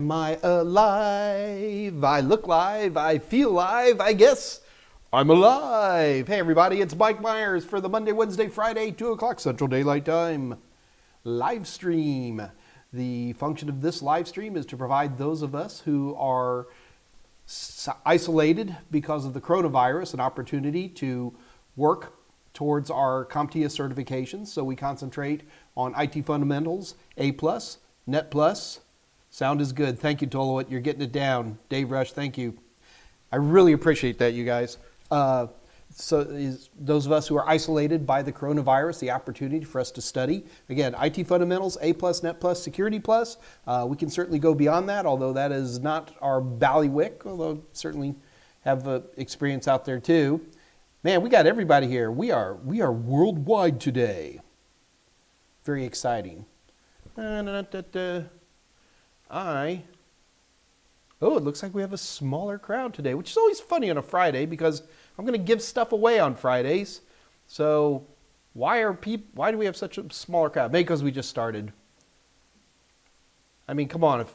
Am I alive? I look live. I feel live. I guess I'm alive. Hey, everybody, it's Mike Meyers for the Monday, Wednesday, Friday, 2 o'clock Central Daylight Time live stream. The function of this live stream is to provide those of us who are isolated because of the coronavirus an opportunity to work towards our CompTIA certifications. So we concentrate on IT fundamentals, A+, Net+. Sound is good. Thank you, Tolowit. You're getting it down. Dave Rush, thank you. I really appreciate that, you guys. Those of us who are isolated by the coronavirus, the opportunity for us to study. Again, IT fundamentals, A+, Net+, Security+. We can certainly go beyond that, although that is not our ballywick, although certainly have experience out there too. Man, we got everybody here. We are worldwide today. Very exciting. Oh, it looks like we have a smaller crowd today, which is always funny on a Friday because I'm going to give stuff away on Fridays. So why do we have such a smaller crowd? Maybe because we just started. I mean, come on, if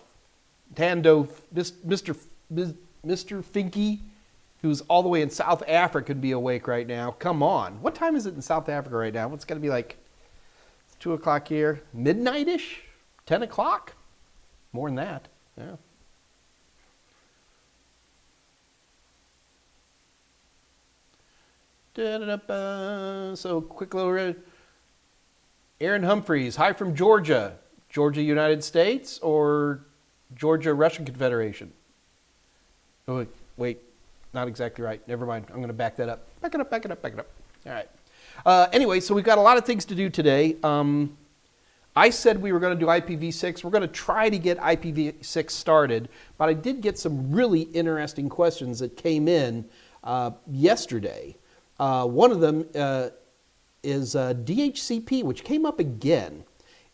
Tando, Mr. Finky, who's all the way in South Africa, could be awake right now. Come on. What time is it in South Africa right now? It's going to be like 2 o'clock here. Midnight-ish? 10 o'clock? More than that, yeah. So quick little Aaron Humphreys, hi from Georgia. Georgia, United States, or Georgia, Russian Confederation? Oh, wait, not exactly right. Never mind. I'm going to back that up. Back it up. All right. Anyway, so we've got a lot of things to do today. I said we were going to do IPv6. We're going to try to get IPv6 started, but I did get some really interesting questions that came in yesterday. One of them is DHCP, which came up again.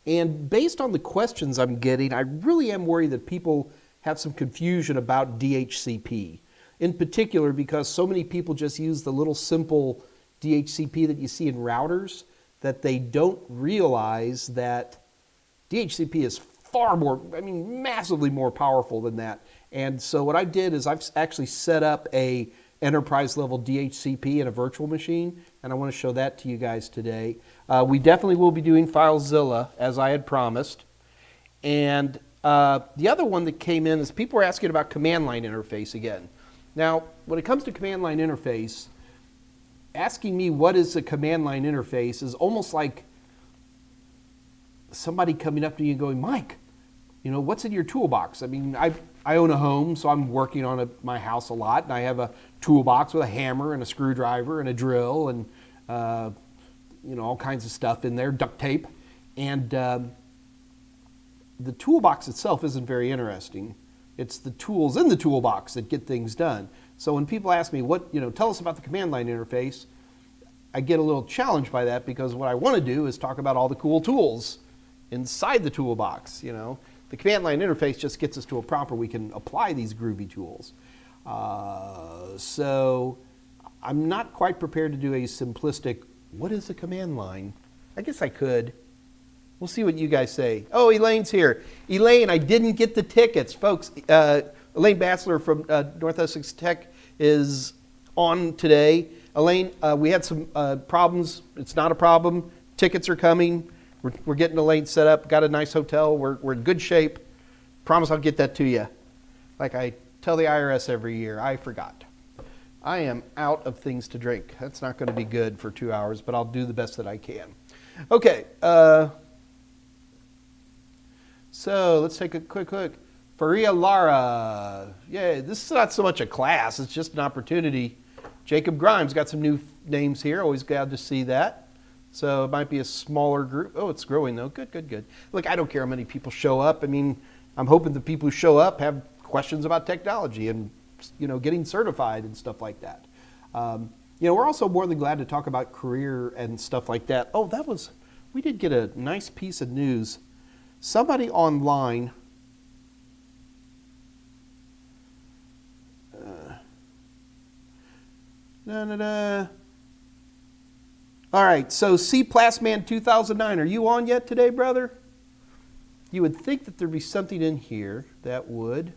And based on the questions I'm getting, I really am worried that people have some confusion about DHCP. In particular, because so many people just use the little simple DHCP that you see in routers, that they don't realize that DHCP is far more, massively more powerful than that. And so what I did is I've actually set up a enterprise level DHCP in a virtual machine, and I want to show that to you guys today. We definitely will be doing FileZilla, as I had promised. And the other one that came in is people were asking about command line interface again. Now, when it comes to command line interface, asking me what is a command line interface is almost like somebody coming up to you and going, Mike, what's in your toolbox? I own a home, so I'm working on my house a lot, and I have a toolbox with a hammer and a screwdriver and a drill and all kinds of stuff in there, duct tape. And the toolbox itself isn't very interesting. It's the tools in the toolbox that get things done. So when people ask me, tell us about the command line interface, I get a little challenged by that because what I want to do is talk about all the cool tools inside the toolbox. The command line interface just gets us to a prompt where we can apply these groovy tools. So I'm not quite prepared to do a simplistic, what is a command line? I guess I could. We'll see what you guys say. Oh, Elaine's here. Elaine, I didn't get the tickets. Folks, Elaine Bassler from North Essex Tech is on today. Elaine, we had some problems. It's not a problem. Tickets are coming. We're getting Elaine set up. Got a nice hotel. We're in good shape. Promise I'll get that to you. Like I tell the IRS every year, I forgot. I am out of things to drink. That's not going to be good for 2 hours, but I'll do the best that I can. Okay. So let's take a quick look. Faria Lara. Yeah, this is not so much a class. It's just an opportunity. Jacob Grimes got some new names here. Always glad to see that. So it might be a smaller group. Oh, it's growing though. Good. Look, I don't care how many people show up. I'm hoping the people who show up have questions about technology and, getting certified and stuff like that. We're also more than glad to talk about career and stuff like that. Oh, we did get a nice piece of news. Somebody online All right, so C Plasman 2009, are you on yet today, brother? you would think that there'd be something in here that would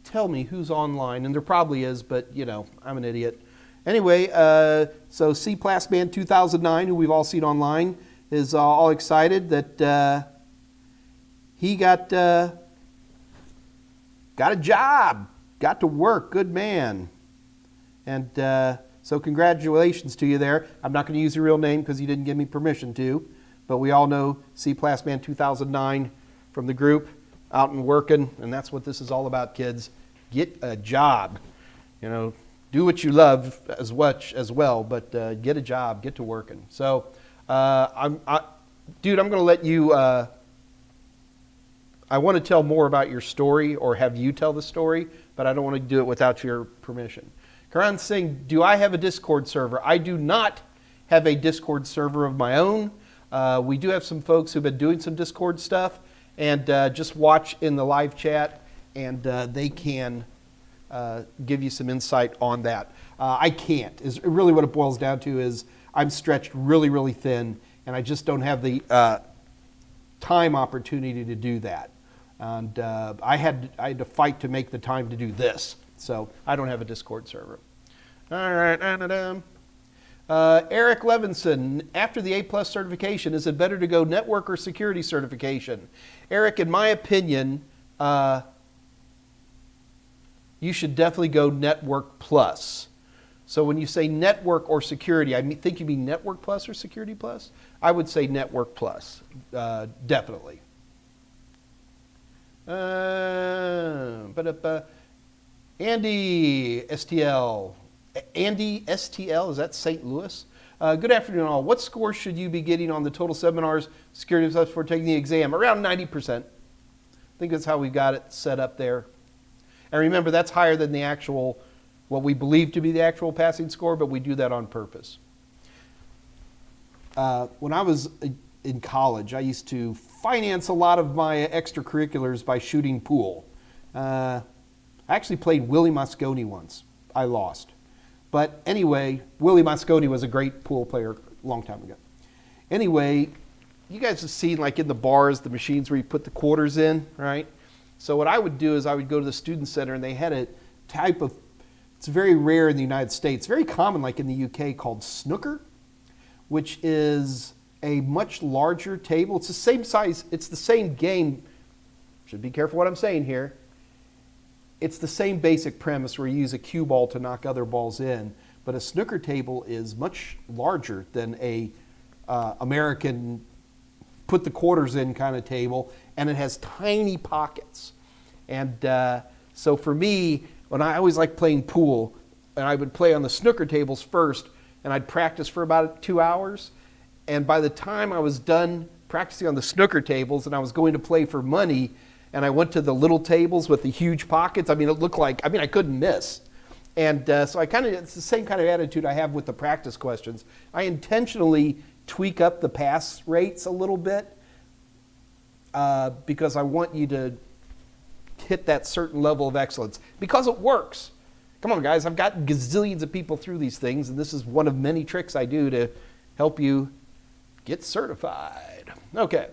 tell me who's online, and there probably is, but you know, I'm an idiot. Anyway, so C Man 2009, who we've all seen online, is all excited that he got a job, got to work, good man. And so congratulations to you there. I'm not going to use your real name because you didn't give me permission to, but we all know C Man 2009 from the group, out and working, and that's what this is all about, kids. Get a job. You know, do what you love as much as well, but get a job, get to working. So, dude, I'm going to let you. I want to tell more about your story, or have you tell the story, but I don't want to do it without your permission. Karan's saying, do I have a Discord server? I do not have a Discord server of my own. We do have some folks who've been doing some Discord stuff, and just watch in the live chat, and they can give you some insight on that. I can't. Is really what it boils down to is I'm stretched really, really thin, and I just don't have the time opportunity to do that. And I had to fight to make the time to do this. So I don't have a Discord server. All right. Eric Levinson, after the A+ certification, is it better to go network or security certification? Eric, in my opinion, you should definitely go Network Plus. So when you say network or security, I think you mean Network Plus or Security Plus? I would say Network Plus, definitely. Andy STL. Andy STL, is that St. Louis? Good afternoon all. What score should you be getting on the total seminars, security plus before taking the exam? Around 90%. I think that's how we got it set up there. And remember, that's higher than the actual, what we believe to be the actual passing score, but we do that on purpose. When I was in college, I used to finance a lot of my extracurriculars by shooting pool. I actually played Willie Mosconi once. I lost. But anyway, Willie Mosconi was a great pool player a long time ago. Anyway, you guys have seen, like in the bars, the machines where you put the quarters in, right? So what I would do is I would go to the student center, and they had a type of, it's very rare in the United States, very common like in the UK, called snooker, which is a much larger table. It's the same size, it's the same game. Should be careful what I'm saying here. It's the same basic premise where you use a cue ball to knock other balls in, but a snooker table is much larger than a American put the quarters in kind of table, and it has tiny pockets. And so for me, when I always liked playing pool, and I would play on the snooker tables first, and I'd practice for about 2 hours, and by the time I was done practicing on the snooker tables and I was going to play for money, and I went to the little tables with the huge pockets, I mean, it looked like, I mean, I couldn't miss. And so I kind of, it's the same kind of attitude I have with the practice questions. I intentionally tweak up the pass rates a little bit because I want you to hit that certain level of excellence, because it works. Come on, guys, I've got gazillions of people through these things, and this is one of many tricks I do to help you get certified. Okay.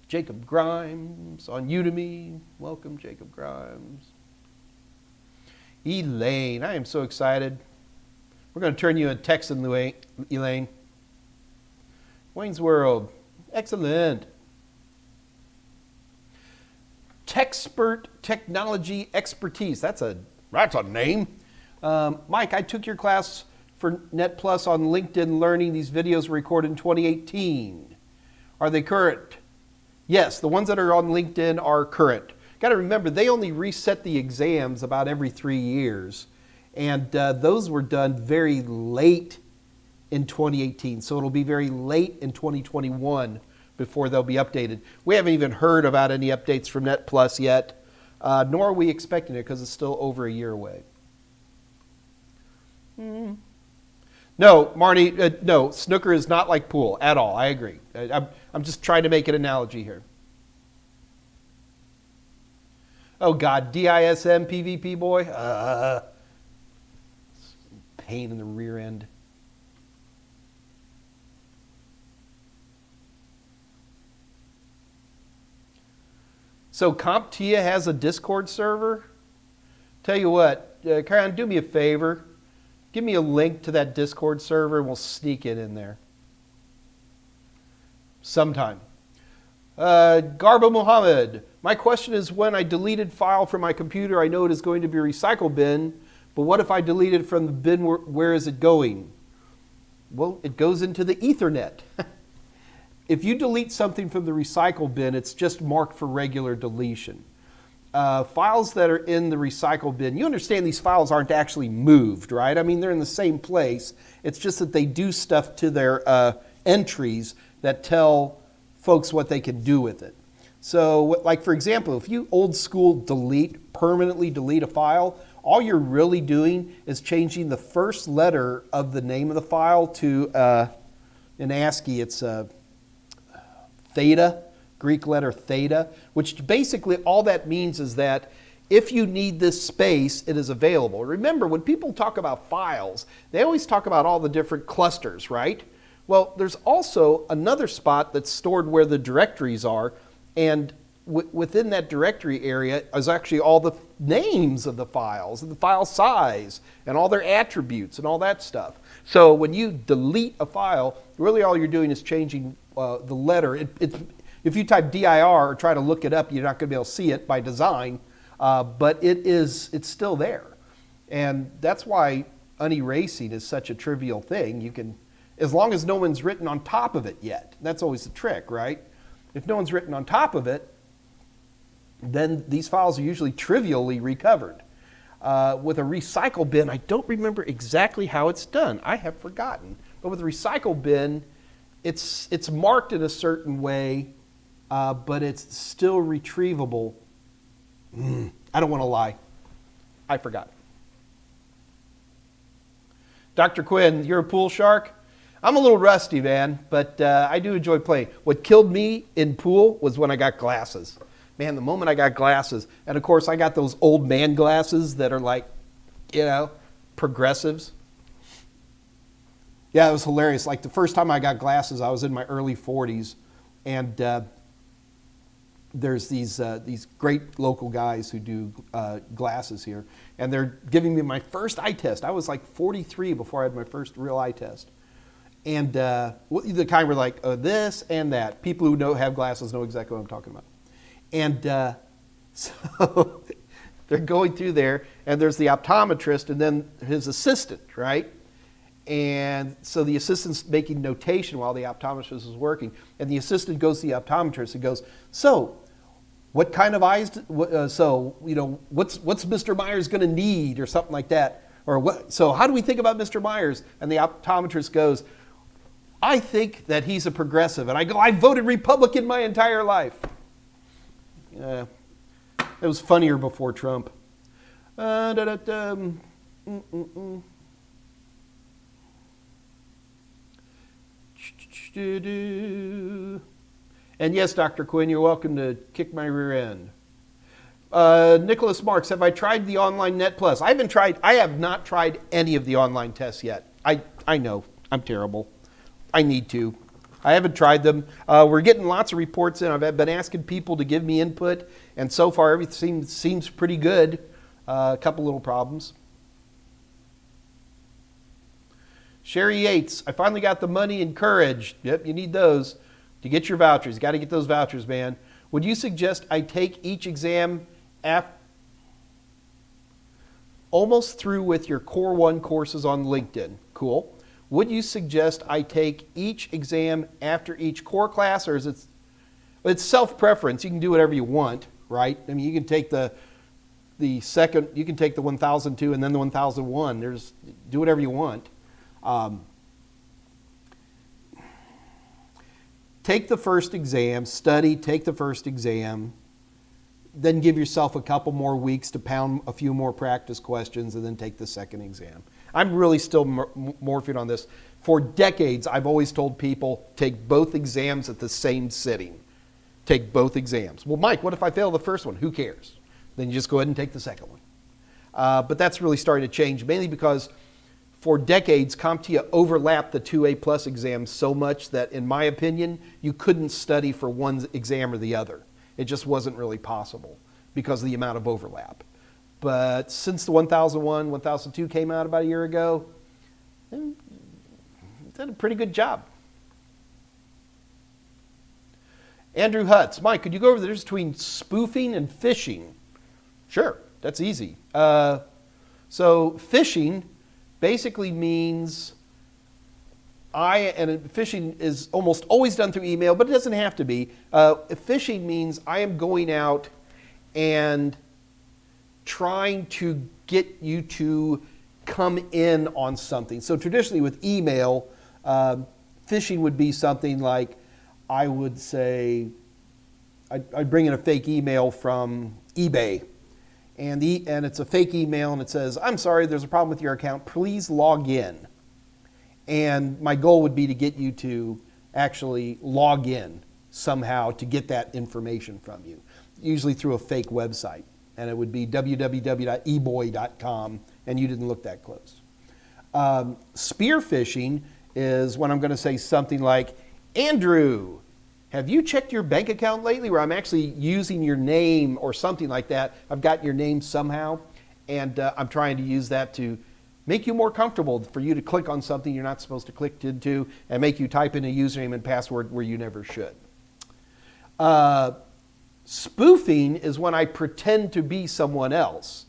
Jacob Grimes on Udemy. Welcome, Jacob Grimes. Elaine, I am so excited. We're going to turn you a Texan, Elaine. Wayne's World, excellent. Techspert Technology Expertise, that's a name. Mike, I took your class for Net Plus on LinkedIn Learning. These videos were recorded in 2018. Are they current? Yes, the ones that are on LinkedIn are current. Got to remember, they only reset the exams about every 3 years. And those were done very late in 2018. So it'll be very late in 2021 before they'll be updated. We haven't even heard about any updates from Net Plus yet, nor are we expecting it because it's still over a year away. No, Marnie, no, snooker is not like pool at all. I agree. I'm just trying to make an analogy here. Oh, God, DISM PvP boy? Pain in the rear end. So CompTIA has a Discord server? Tell you what, Karen, do me a favor. Give me a link to that Discord server and we'll sneak it in there. Sometime. Garba Muhammad, my question is, when I deleted file from my computer, I know it is going to be a recycle bin, but what if I delete it from the bin, where is it going? Well, it goes into the Ethernet. If you delete something from the recycle bin, it's just marked for regular deletion. Files that are in the recycle bin, you understand these files aren't actually moved, right? I mean, they're in the same place. It's just that they do stuff to their entries that tell folks what they can do with it. So, like for example, if you old school permanently delete a file, all you're really doing is changing the first letter of the name of the file to, in ASCII, it's theta, Greek letter theta, which basically all that means is that if you need this space, it is available. Remember, when people talk about files, they always talk about all the different clusters, right? Well, there's also another spot that's stored where the directories are, and within that directory area is actually all the names of the files and the file size and all their attributes and all that stuff. So when you delete a file, really all you're doing is changing the letter. If you type dir or try to look it up, you're not going to be able to see it by design, but it's still there. And that's why unerasing is such a trivial thing. You can, as long as no one's written on top of it yet. That's always the trick, right? If no one's written on top of it, then these files are usually trivially recovered. With a recycle bin, I don't remember exactly how it's done. I have forgotten. But with a recycle bin, it's marked in a certain way, but it's still retrievable. I don't want to lie. I forgot. Dr. Quinn, you're a pool shark? I'm a little rusty, man, but I do enjoy playing. What killed me in pool was when I got glasses. Man, the moment I got glasses, and of course I got those old man glasses that are like, you know, progressives. Yeah, it was hilarious. Like the first time I got glasses, I was in my early 40s, and there's these great local guys who do glasses here, and they're giving me my first eye test. I was like 43 before I had my first real eye test. And the kind were like, this and that. People who have glasses know exactly what I'm talking about. And so they're going through there, and there's the optometrist and then his assistant, right? And so the assistant's making notation while the optometrist is working. And the assistant goes to the optometrist and goes, so what kind of eyes, what's Mr. Meyers going to need, or something like that? Or what? So how do we think about Mr. Meyers? And the optometrist goes, I think that he's a progressive. And I go, I voted Republican my entire life. It was funnier before Trump. And yes, Dr. Quinn, you're welcome to kick my rear end. Nicholas Marks, have I tried the online Net Plus? I have not tried any of the online tests yet. I know, I'm terrible. I need to. I haven't tried them. We're getting lots of reports in. I've been asking people to give me input, and so far everything seems pretty good. A couple little problems. Sherry Yates, I finally got the money and courage. Yep, you need those to get your vouchers. You got to get those vouchers, man. Would you suggest I take each exam almost through with your Core 1 courses on LinkedIn? Cool. Would you suggest I take each exam after each core class, or is it's self-preference? You can do whatever you want, right? I mean, you can take the second, you can take the 1002 and then the 1001. Do whatever you want. Take the first exam, study, take the first exam, then give yourself a couple more weeks to pound a few more practice questions, and then take the second exam. I'm really still morphing on this. For decades, I've always told people, take both exams at the same sitting. Take both exams. Well, Mike, what if I fail the first one? Who cares? Then you just go ahead and take the second one. But that's really starting to change, mainly because for decades, CompTIA overlapped the 2A+ exams so much that, in my opinion, you couldn't study for one exam or the other. It just wasn't really possible because of the amount of overlap. But since the 1001, 1002 came out about a year ago, it did a pretty good job. Andrew Hutz, Mike, could you go over the difference between spoofing and phishing? Sure, that's easy. So phishing basically means phishing is almost always done through email, but it doesn't have to be. Phishing means I am going out and trying to get you to come in on something. So traditionally with email, phishing would be something like, I would say, I'd bring in a fake email from eBay, and it's a fake email, and it says, I'm sorry, there's a problem with your account, please log in. And my goal would be to get you to actually log in somehow to get that information from you, usually through a fake website. And it would be www.eboy.com, and you didn't look that close. Spear phishing is when I'm going to say something like, Andrew, have you checked your bank account lately? Where I'm actually using your name or something like that. I've got your name somehow, and I'm trying to use that to make you more comfortable for you to click on something you're not supposed to click into and make you type in a username and password where you never should. Spoofing is when I pretend to be someone else.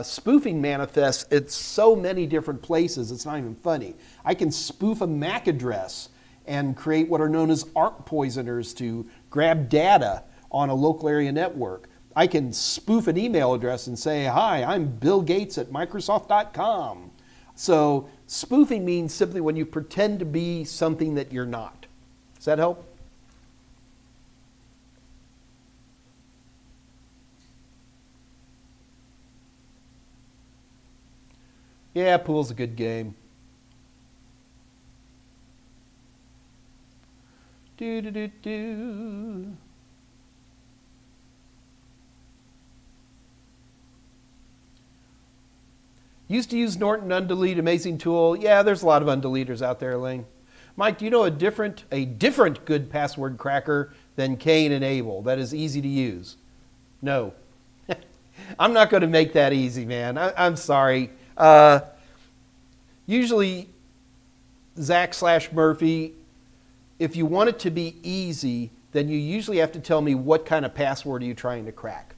Spoofing manifests in so many different places, it's not even funny. I can spoof a MAC address and create what are known as ARP poisoners to grab data on a local area network. I can spoof an email address and say, hi, I'm Bill Gates at Microsoft.com. So spoofing means simply when you pretend to be something that you're not. Does that help? Yeah, pool's a good game. Do. Used to use Norton Undelete, amazing tool. Yeah, there's a lot of undeleters out there, Ling. Mike, do you know a different good password cracker than Cain and Abel that is easy to use? No. I'm not going to make that easy, man. I'm sorry. Usually, Zach/Murphy, if you want it to be easy, then you usually have to tell me what kind of password are you trying to crack.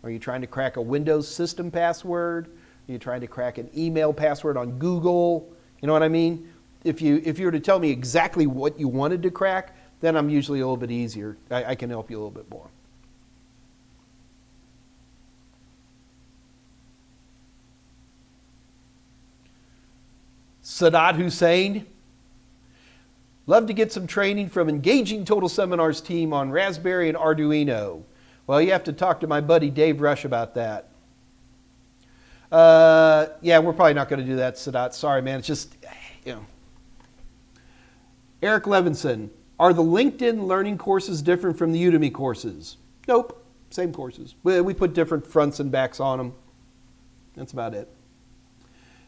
Are you trying to crack a Windows system password? Are you trying to crack an email password on Google? You know what I mean? If you were to tell me exactly what you wanted to crack, then I'm usually a little bit easier. I can help you a little bit more. Sadat Hussein, love to get some training from Engaging Total Seminars team on Raspberry and Arduino. Well, you have to talk to my buddy Dave Rush about that. Yeah, we're probably not going to do that, Sadat. Sorry, man. It's just, you know. Eric Levinson, are the LinkedIn learning courses different from the Udemy courses? Nope, same courses. We put different fronts and backs on them. That's about it.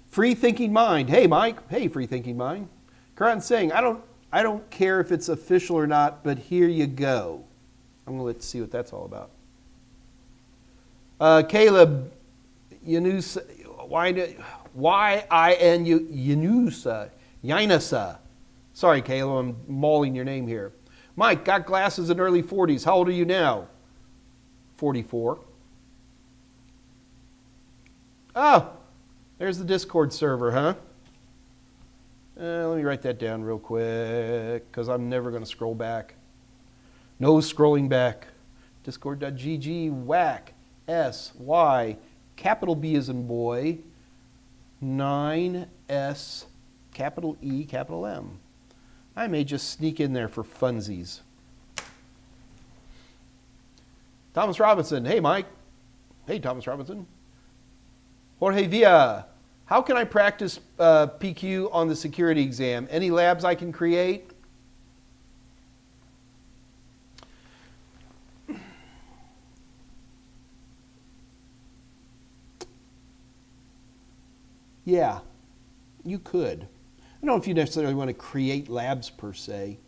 Free Thinking Mind. Hey, Mike. Hey, Free Thinking Mind. Karan saying, I don't care if it's official or not, but here you go. I'm going to let's see what that's all about. Caleb Yanusa, Yanusa. Sorry, Caleb, I'm mauling your name here. Mike, got glasses in early 40s. How old are you now? 44. Oh, there's the Discord server, huh? Let me write that down real quick, because I'm never going to scroll back. No scrolling back. Discord.gg, whack, SY, capital B as in boy, 9S, capital E, capital M. I may just sneak in there for funsies. Thomas Robinson, hey Mike. Hey Thomas Robinson. Jorge Villa, how can I practice PQ on the security exam? Any labs I can create? Yeah, you could. I don't know if you necessarily want to create labs per se.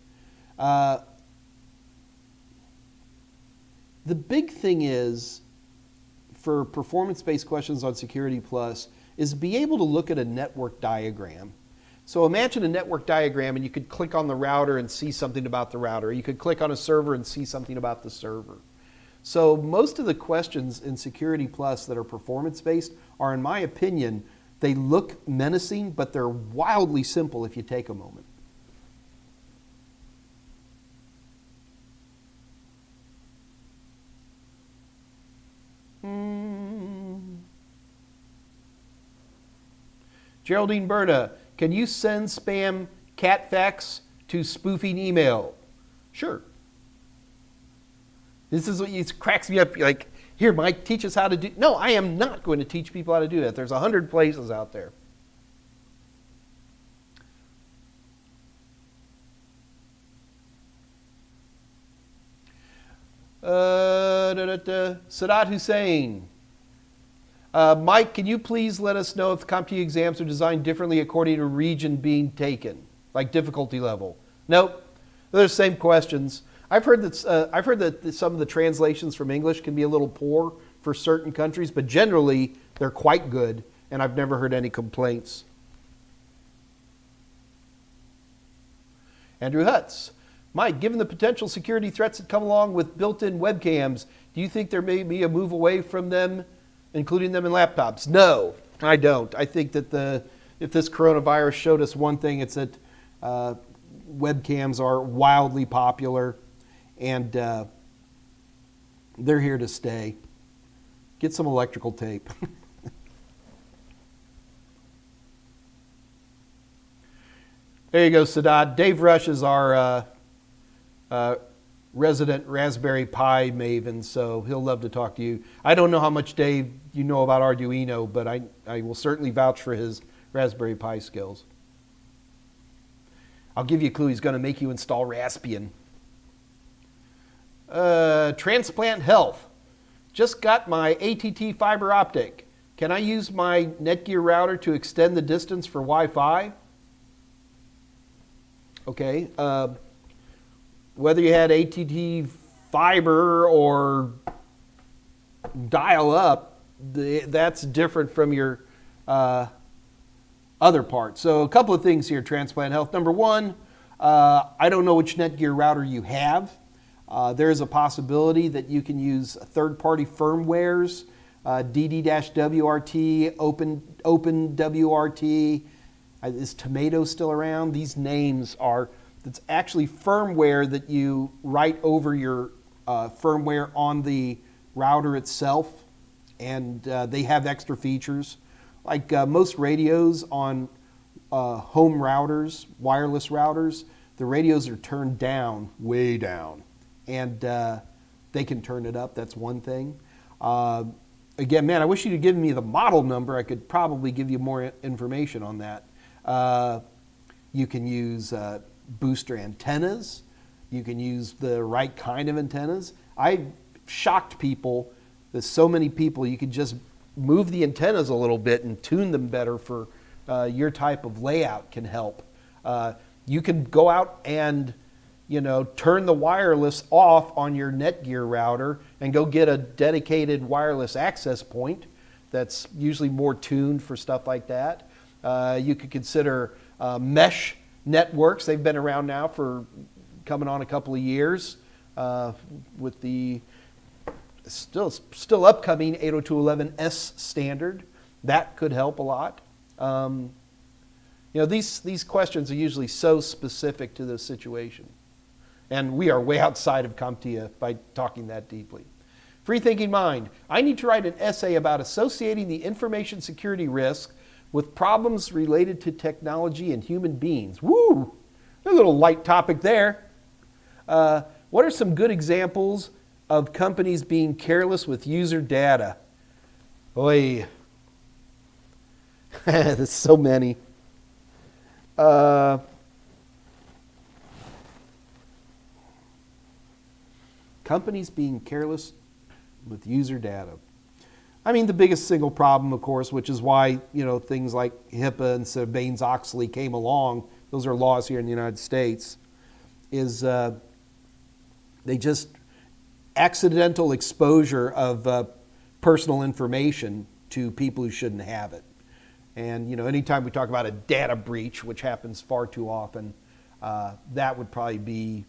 The big thing is, for performance-based questions on Security Plus, is be able to look at a network diagram. So imagine a network diagram and you could click on the router and see something about the router. Or you could click on a server and see something about the server. So most of the questions in Security Plus that are performance-based are, in my opinion, they look menacing, but they're wildly simple if you take a moment. Geraldine Berna, can you send spam catfax to spoofing email? Sure. This is what cracks me up. Like, here, Mike, teach us how to do. No, I am not going to teach people how to do that. There's 100 places out there. Sadat Hussein. Mike, can you please let us know if the CompTIA exams are designed differently according to region being taken, like difficulty level? Nope, they're the same questions. I've heard that some of the translations from English can be a little poor for certain countries, but generally they're quite good, and I've never heard any complaints. Andrew Hutz. Mike, given the potential security threats that come along with built-in webcams, do you think there may be a move away from them, including them in laptops? No, I don't. I think that if this coronavirus showed us one thing, it's that webcams are wildly popular, and they're here to stay. Get some electrical tape. There you go, Sadat. Dave Rush is our resident Raspberry Pi maven, so he'll love to talk to you. I don't know how much, Dave, you know about Arduino, but I will certainly vouch for his Raspberry Pi skills. I'll give you a clue. He's going to make you install Raspbian. Transplant Health. Just got my ATT fiber optic. Can I use my Netgear router to extend the distance for Wi-Fi? Okay. Whether you had ATT fiber or dial-up, that's different from your other part. So a couple of things here, Transplant Health. Number one, I don't know which Netgear router you have. There is a possibility that you can use third-party firmwares, DD-WRT, OpenWRT. Is Tomato still around? These names are... It's actually firmware that you write over your firmware on the router itself, and they have extra features. Like most radios on home routers, wireless routers, the radios are turned down, way down, and they can turn it up. That's one thing. Again, man, I wish you'd have given me the model number. I could probably give you more information on that. You can use booster antennas. You can use the right kind of antennas. I shocked people that so many people, you could just move the antennas a little bit and tune them better for your type of layout can help. You can go out and turn the wireless off on your Netgear router and go get a dedicated wireless access point that's usually more tuned for stuff like that. You could consider mesh networks. They've been around now for coming on a couple of years with the still upcoming 802.11s standard. That could help a lot. These questions are usually so specific to the situation. And we are way outside of CompTIA by talking that deeply. Free Thinking Mind. I need to write an essay about associating the information security risk with problems related to technology and human beings. Woo! A little light topic there. What are some good examples of companies being careless with user data? Oy. There's so many. Companies being careless with user data. I mean, the biggest single problem, of course, which is why, things like HIPAA and Sarbanes-Oxley came along, those are laws here in the United States, is they just accidental exposure of personal information to people who shouldn't have it. And anytime we talk about a data breach, which happens far too often, that would probably be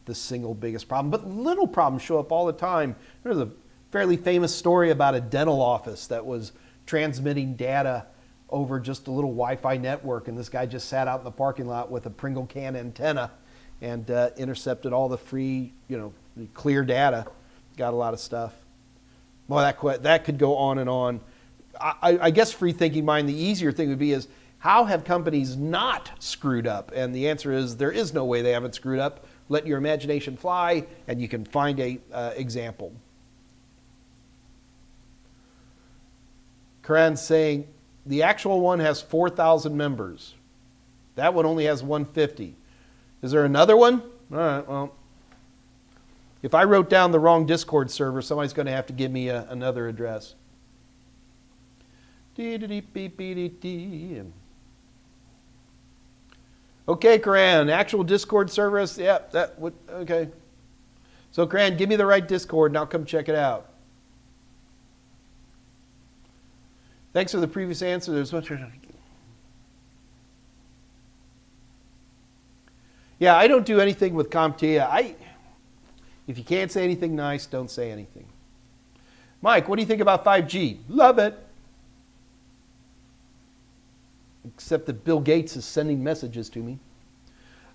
the single biggest problem. But little problems show up all the time. There's a fairly famous story about a dental office that was transmitting data over just a little Wi-Fi network, and this guy just sat out in the parking lot with a Pringle can antenna and intercepted all the free, clear data. Got a lot of stuff. Well, that could go on and on. I guess free thinking mind, the easier thing would be is, how have companies not screwed up? And the answer is, there is no way they haven't screwed up. Let your imagination fly, and you can find a example. Karan's saying, the actual one has 4,000 members. That one only has 150. Is there another one? All right, well, if I wrote down the wrong Discord server, somebody's going to have to give me another address. Okay, Karan, actual Discord server. Yep, that would, okay. So, Karan, give me the right Discord and I'll come check it out. Thanks for the previous answer. There's much. Yeah, I don't do anything with CompTIA. If you can't say anything nice, don't say anything. Mike, what do you think about 5G? Love it. Except that Bill Gates is sending messages to me.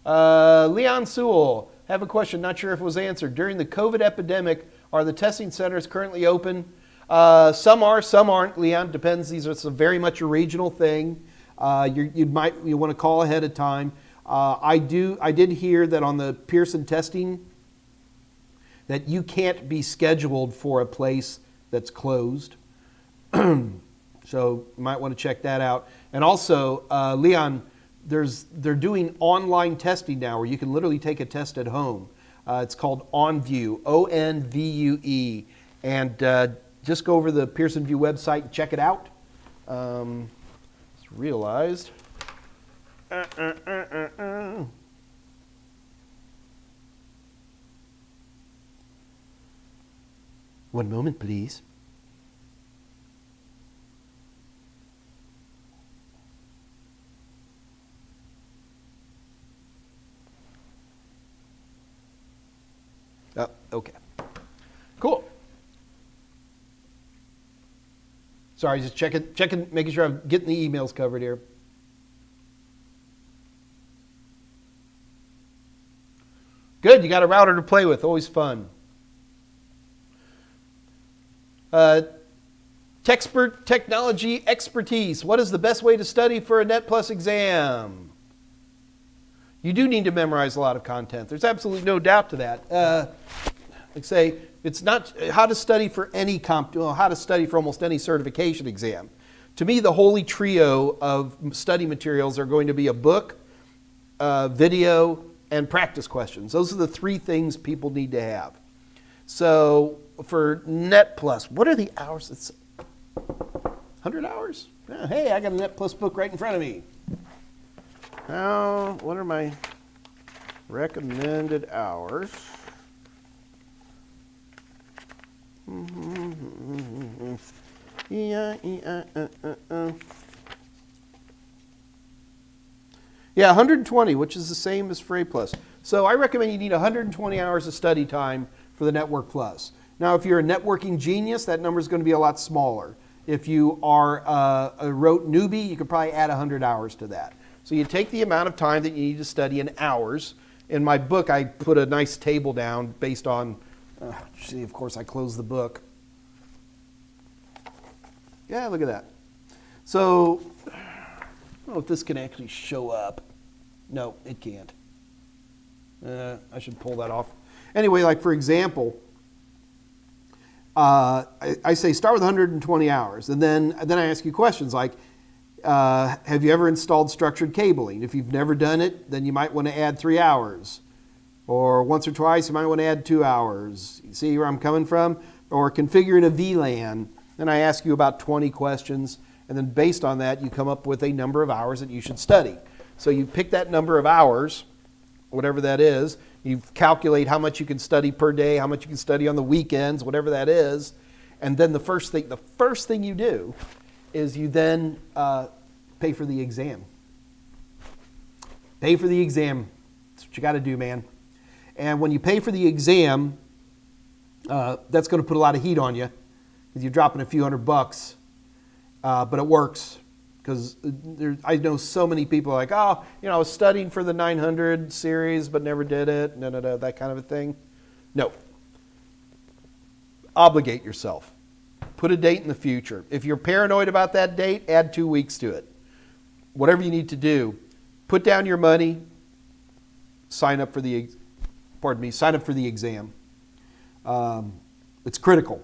Leon Sewell, have a question, not sure if it was answered. During the COVID epidemic, are the testing centers currently open? Some are, some aren't, Leon. Depends. It's very much a regional thing. You want to call ahead of time. I did hear that on the Pearson testing that you can't be scheduled for a place that's closed. So you might want to check that out. And also, Leon, they're doing online testing now where you can literally take a test at home. It's called OnVue, ONVUE. And just go over the Pearson VUE website and check it out. Just realized. One moment, please. Oh, okay. Cool. Sorry, just checking, making sure I'm getting the emails covered here. Good, you got a router to play with, always fun. Techspert technology expertise. What is the best way to study for a Net Plus exam? You do need to memorize a lot of content. There's absolutely no doubt to that. Like say, it's not how to study for any how to study for almost any certification exam. To me, the holy trio of study materials are going to be a book, video, and practice questions. Those are the three things people need to have. So for Net Plus, what are the hours? It's 100 hours? Oh, hey, I got a Net Plus book right in front of me. Now, what are my recommended hours? Yeah, 120, which is the same as for A+. So I recommend you need 120 hours of study time for the Network Plus. Now, if you're a networking genius, that number is going to be a lot smaller. If you are a rote newbie, you could probably add 100 hours to that. So you take the amount of time that you need to study in hours. In my book, I put a nice table down based on, see, of course, I closed the book. Yeah, look at that. So, I don't know if this can actually show up. No, it can't. I should pull that off. Anyway, like for example, I say start with 120 hours, and then I ask you questions like, have you ever installed structured cabling? If you've never done it, then you might want to add 3 hours. Or once or twice, you might want to add 2 hours. You see where I'm coming from? Or configuring a VLAN. Then I ask you about 20 questions, and then based on that, you come up with a number of hours that you should study. So you pick that number of hours, whatever that is. You calculate how much you can study per day, how much you can study on the weekends, whatever that is. And then the first thing you do is you then pay for the exam. Pay for the exam. That's what you got to do, man. And when you pay for the exam, that's going to put a lot of heat on you because you're dropping a few $100, but it works. Because I know so many people are like, oh, I was studying for the 900 series but never did it, that kind of a thing. No. Obligate yourself. Put a date in the future. If you're paranoid about that date, add 2 weeks to it. Whatever you need to do, put down your money, sign up for the exam. It's critical.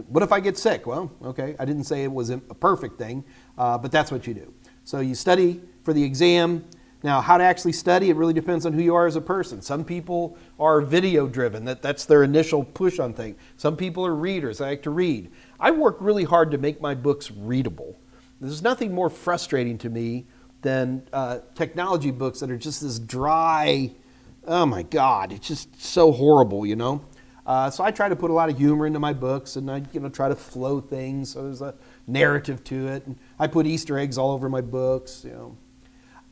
What if I get sick? Well, okay, I didn't say it was a perfect thing, but that's what you do. So you study for the exam. Now, how to actually study, it really depends on who you are as a person. Some people are video driven. That's their initial push on things. Some people are readers. They like to read. I work really hard to make my books readable. There's nothing more frustrating to me than technology books that are just this dry, oh my God, it's just so horrible, So I try to put a lot of humor into my books, and I try to flow things so there's a narrative to it. And I put Easter eggs all over my books.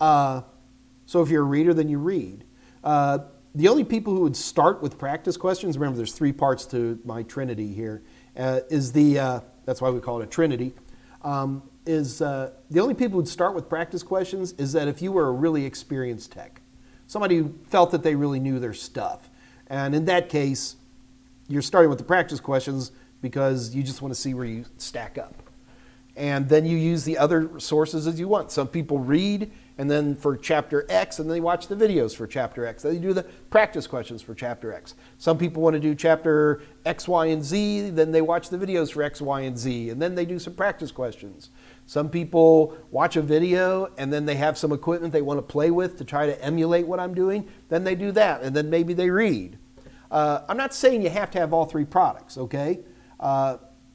So if you're a reader, then you read. The only people who would start with practice questions, remember there's 3 parts to my trinity here, that's why we call it a trinity, the only people who would start with practice questions is that if you were a really experienced tech, somebody who felt that they really knew their stuff. And in that case, you're starting with the practice questions because you just want to see where you stack up. And then you use the other sources as you want. Some people read, and then for chapter X, and they watch the videos for chapter X. Then you do the practice questions for chapter X. Some people want to do chapter X, Y, and Z, then they watch the videos for X, Y, and Z, and then they do some practice questions. Some people watch a video, and then they have some equipment they want to play with to try to emulate what I'm doing. Then they do that, and then maybe they read. I'm not saying you have to have all 3 products, okay?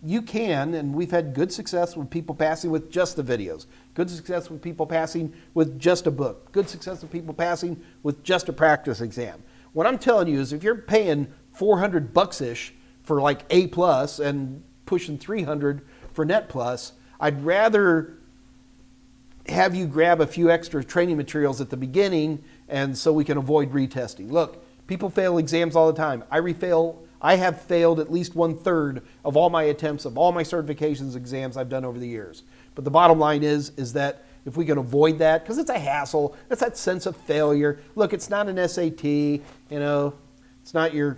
You can, and we've had good success with people passing with just the videos, good success with people passing with just a book, good success with people passing with just a practice exam. What I'm telling you is if you're paying $400-ish for like A+ and pushing $300 for Net+, I'd rather have you grab a few extra training materials at the beginning and so we can avoid retesting. Look, people fail exams all the time. I have failed at least 1/3 of all my attempts of all my certifications exams I've done over the years. But the bottom line is that if we can avoid that, because it's a hassle, it's that sense of failure. Look, it's not an SAT, it's not your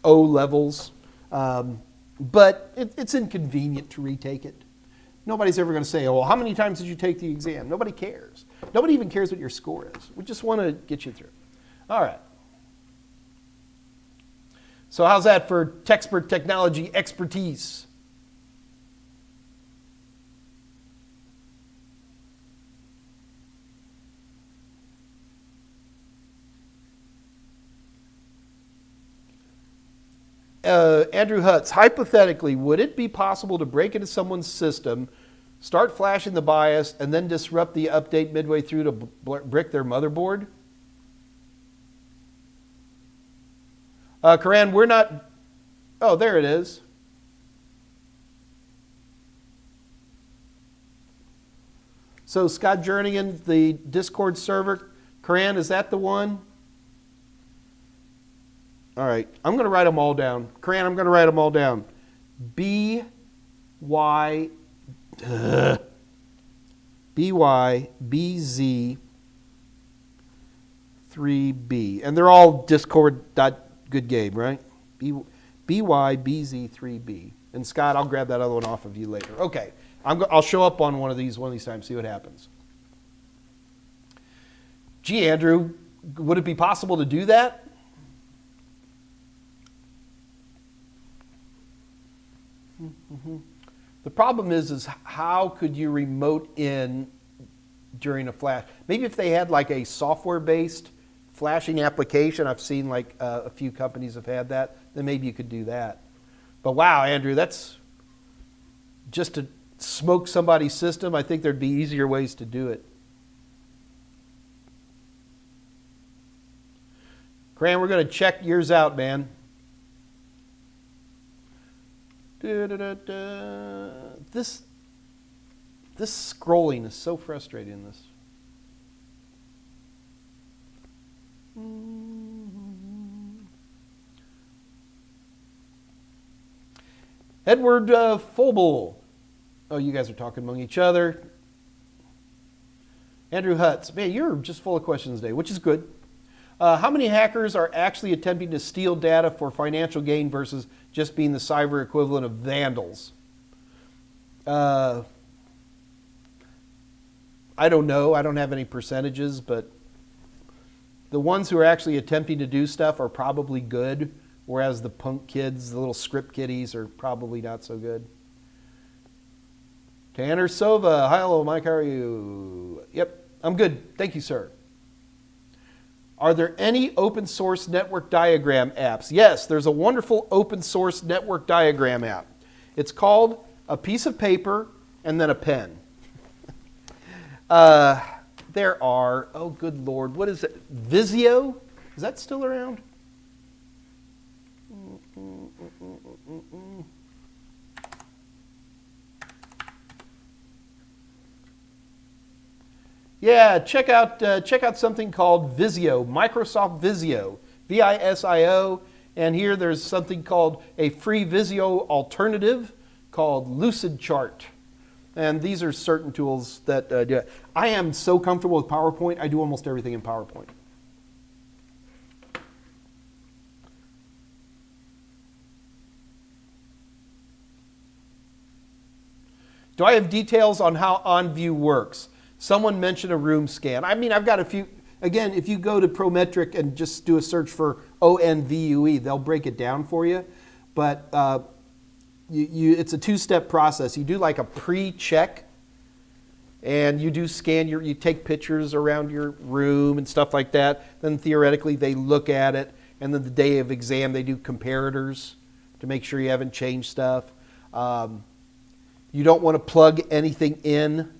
O levels, but it's inconvenient to retake it. Nobody's ever going to say, oh, well, how many times did you take the exam? Nobody cares. Nobody even cares what your score is. We just want to get you through. All right. So how's that for Techspert technology expertise? Andrew Hutz, hypothetically, would it be possible to break into someone's system, start flashing the BIOS, and then disrupt the update midway through to brick their motherboard? Karan, we're not... Oh, there it is. So Scott Jernigan, the Discord server. Karan, is that the one? All right. I'm going to write them all down. Karan, I'm going to write them all down. BYBZ3B. And they're all discord.goodgame, right? BYBZ3B. And Scott, I'll grab that other one off of you later. Okay. I'll show up on one of these times, see what happens. Gee, Andrew, would it be possible to do that? The problem is how could you remote in during a flash? Maybe if they had like a software-based flashing application, I've seen like a few companies have had that, then maybe you could do that. But wow, Andrew, that's just to smoke somebody's system. I think there'd be easier ways to do it. Cran, we're going to check yours out, man. This scrolling is so frustrating in this. Edward Fobel. Oh, you guys are talking among each other. Andrew Hutz. Man, you're just full of questions today, which is good. How many hackers are actually attempting to steal data for financial gain versus just being the cyber equivalent of vandals? I don't know. I don't have any percentages, but the ones who are actually attempting to do stuff are probably good, whereas the punk kids, the little script kiddies, are probably not so good. Tanner Sova. Hi, hello, Mike. How are you? Yep, I'm good. Thank you, sir. Are there any open source network diagram apps? Yes, there's a wonderful open source network diagram app. It's called a piece of paper and then a pen. There are, oh good Lord, what is it? Visio? Is that still around? Yeah, check out something called Visio, Microsoft Visio, VISIO, and here there's something called a free Visio alternative called LucidChart. And these are certain tools that do it. I am so comfortable with PowerPoint, I do almost everything in PowerPoint. Do I have details on how OnView works? Someone mentioned a room scan. I mean, I've got a few. Again, if you go to Prometric and just do a search for ONVUE, they'll break it down for you. But it's a two-step process. You do like a pre-check, and you do scan you take pictures around your room and stuff like that. Then theoretically, they look at it, and then the day of exam, they do comparators to make sure you haven't changed stuff. You don't want to plug anything in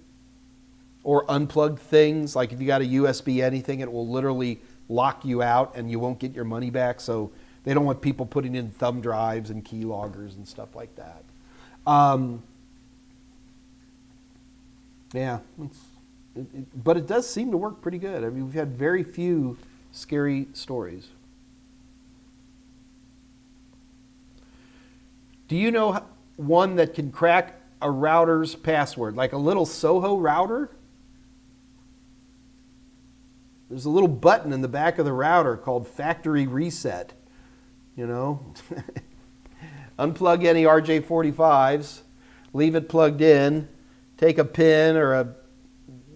or unplug things. Like if you got a USB anything, it will literally lock you out and you won't get your money back. So they don't want people putting in thumb drives and keyloggers and stuff like that. Yeah, but it does seem to work pretty good. I mean, we've had very few scary stories. Do you know one that can crack a router's password, like a little Soho router? There's a little button in the back of the router called factory reset. You know, unplug any RJ45s, leave it plugged in, take a pen or a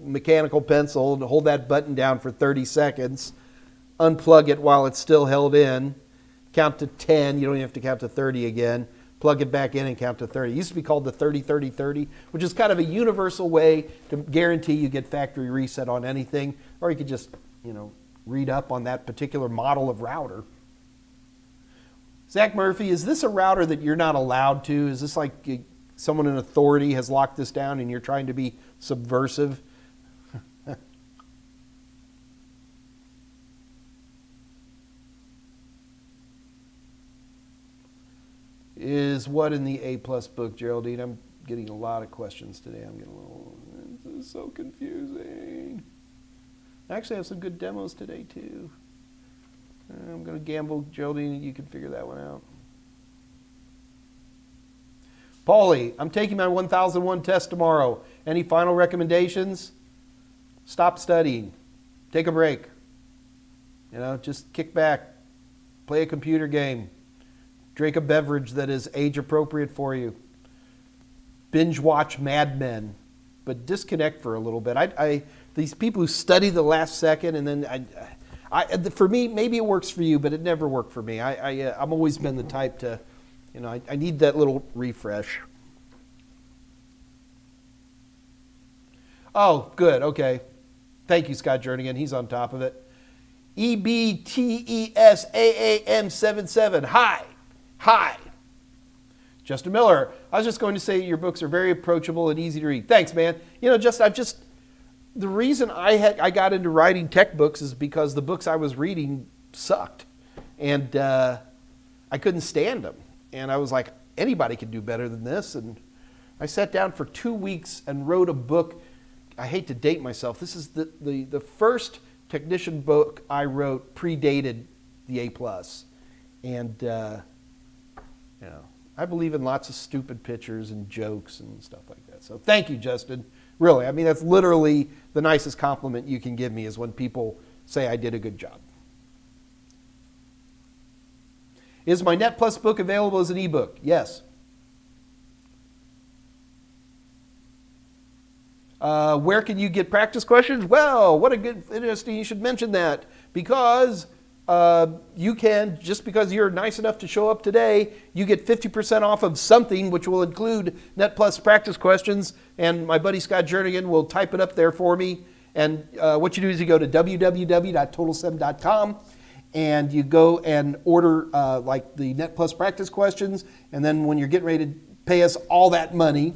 mechanical pencil and hold that button down for 30 seconds, unplug it while it's still held in, count to 10, you don't even have to count to 30 again, plug it back in and count to 30. It used to be called the 30-30-30, which is kind of a universal way to guarantee you get factory reset on anything, or you could just, you know, read up on that particular model of router. Zach Murphy, is this a router that you're not allowed to? Is this like someone in authority has locked this down and you're trying to be subversive? Is what in the A+ book, Geraldine? I'm getting a lot of questions today. I'm getting a little, this is so confusing. I actually have some good demos today too. I'm going to gamble, Geraldine, you can figure that one out. Paulie, I'm taking my 1001 test tomorrow. Any final recommendations? Stop studying. Take a break. You know, just kick back. Play a computer game. Drink a beverage that is age appropriate for you. Binge watch Mad Men, but disconnect for a little bit. These people who study the last second and then for me, maybe it works for you, but it never worked for me. I've always been the type to, you know, I need that little refresh. Oh, good, okay. Thank you, Scott Jernigan. He's on top of it. EBTESAAM77. Hi. Justin Miller, I was just going to say your books are very approachable and easy to read. Thanks, man. You know, the reason I got into writing tech books is because the books I was reading sucked. And I couldn't stand them. And I was like, anybody could do better than this. And I sat down for 2 weeks and wrote a book. I hate to date myself. This is the first technician book I wrote predated the A+. And, you know, I believe in lots of stupid pictures and jokes and stuff like that. So thank you, Justin. Really, I mean, that's literally the nicest compliment you can give me is when people say I did a good job. Is my Net Plus book available as an ebook? Yes. Where can you get practice questions? Well, what a good, interesting, you should mention that because you can, just because you're nice enough to show up today, you get 50% off of something, which will include Net Plus practice questions, and my buddy Scott Jernigan will type it up there for me. And what you do is you go to www.totalsem.com and you go and order like the Net Plus practice questions, and then when you're getting ready to pay us all that money,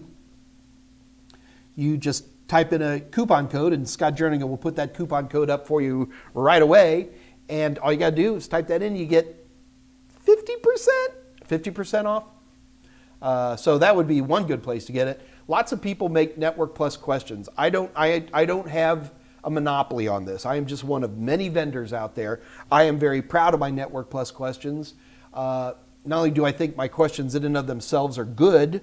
you just type in a coupon code, and Scott Jernigan will put that coupon code up for you right away. And all you got to do is type that in, you get 50% off. So that would be one good place to get it. Lots of people make Network Plus questions. I don't have a monopoly on this. I am just one of many vendors out there. I am very proud of my Network Plus questions. Not only do I think my questions in and of themselves are good,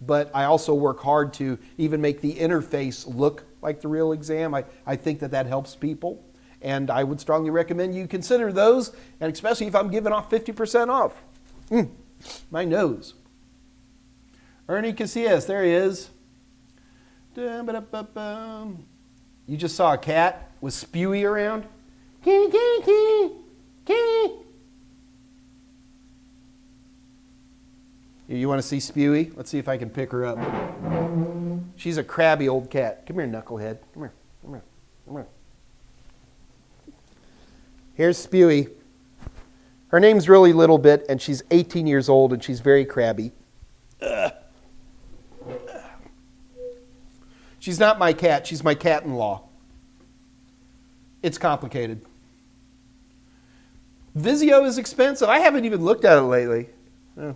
but I also work hard to even make the interface look like the real exam. I think that helps people. And I would strongly recommend you consider those, and especially if I'm giving off 50% off. My nose. Ernie Casillas, there he is. You just saw a cat with Spewy around? Kitty, kitty, kitty, kitty. You want to see Spewy? Let's see if I can pick her up. She's a crabby old cat. Come here, knucklehead. Come here, come here, come here. Here's Spewy. Her name's really Little Bit, and she's 18 years old, and she's very crabby. She's not my cat. She's my cat-in-law. It's complicated. Vizio is expensive. I haven't even looked at it lately. Oh.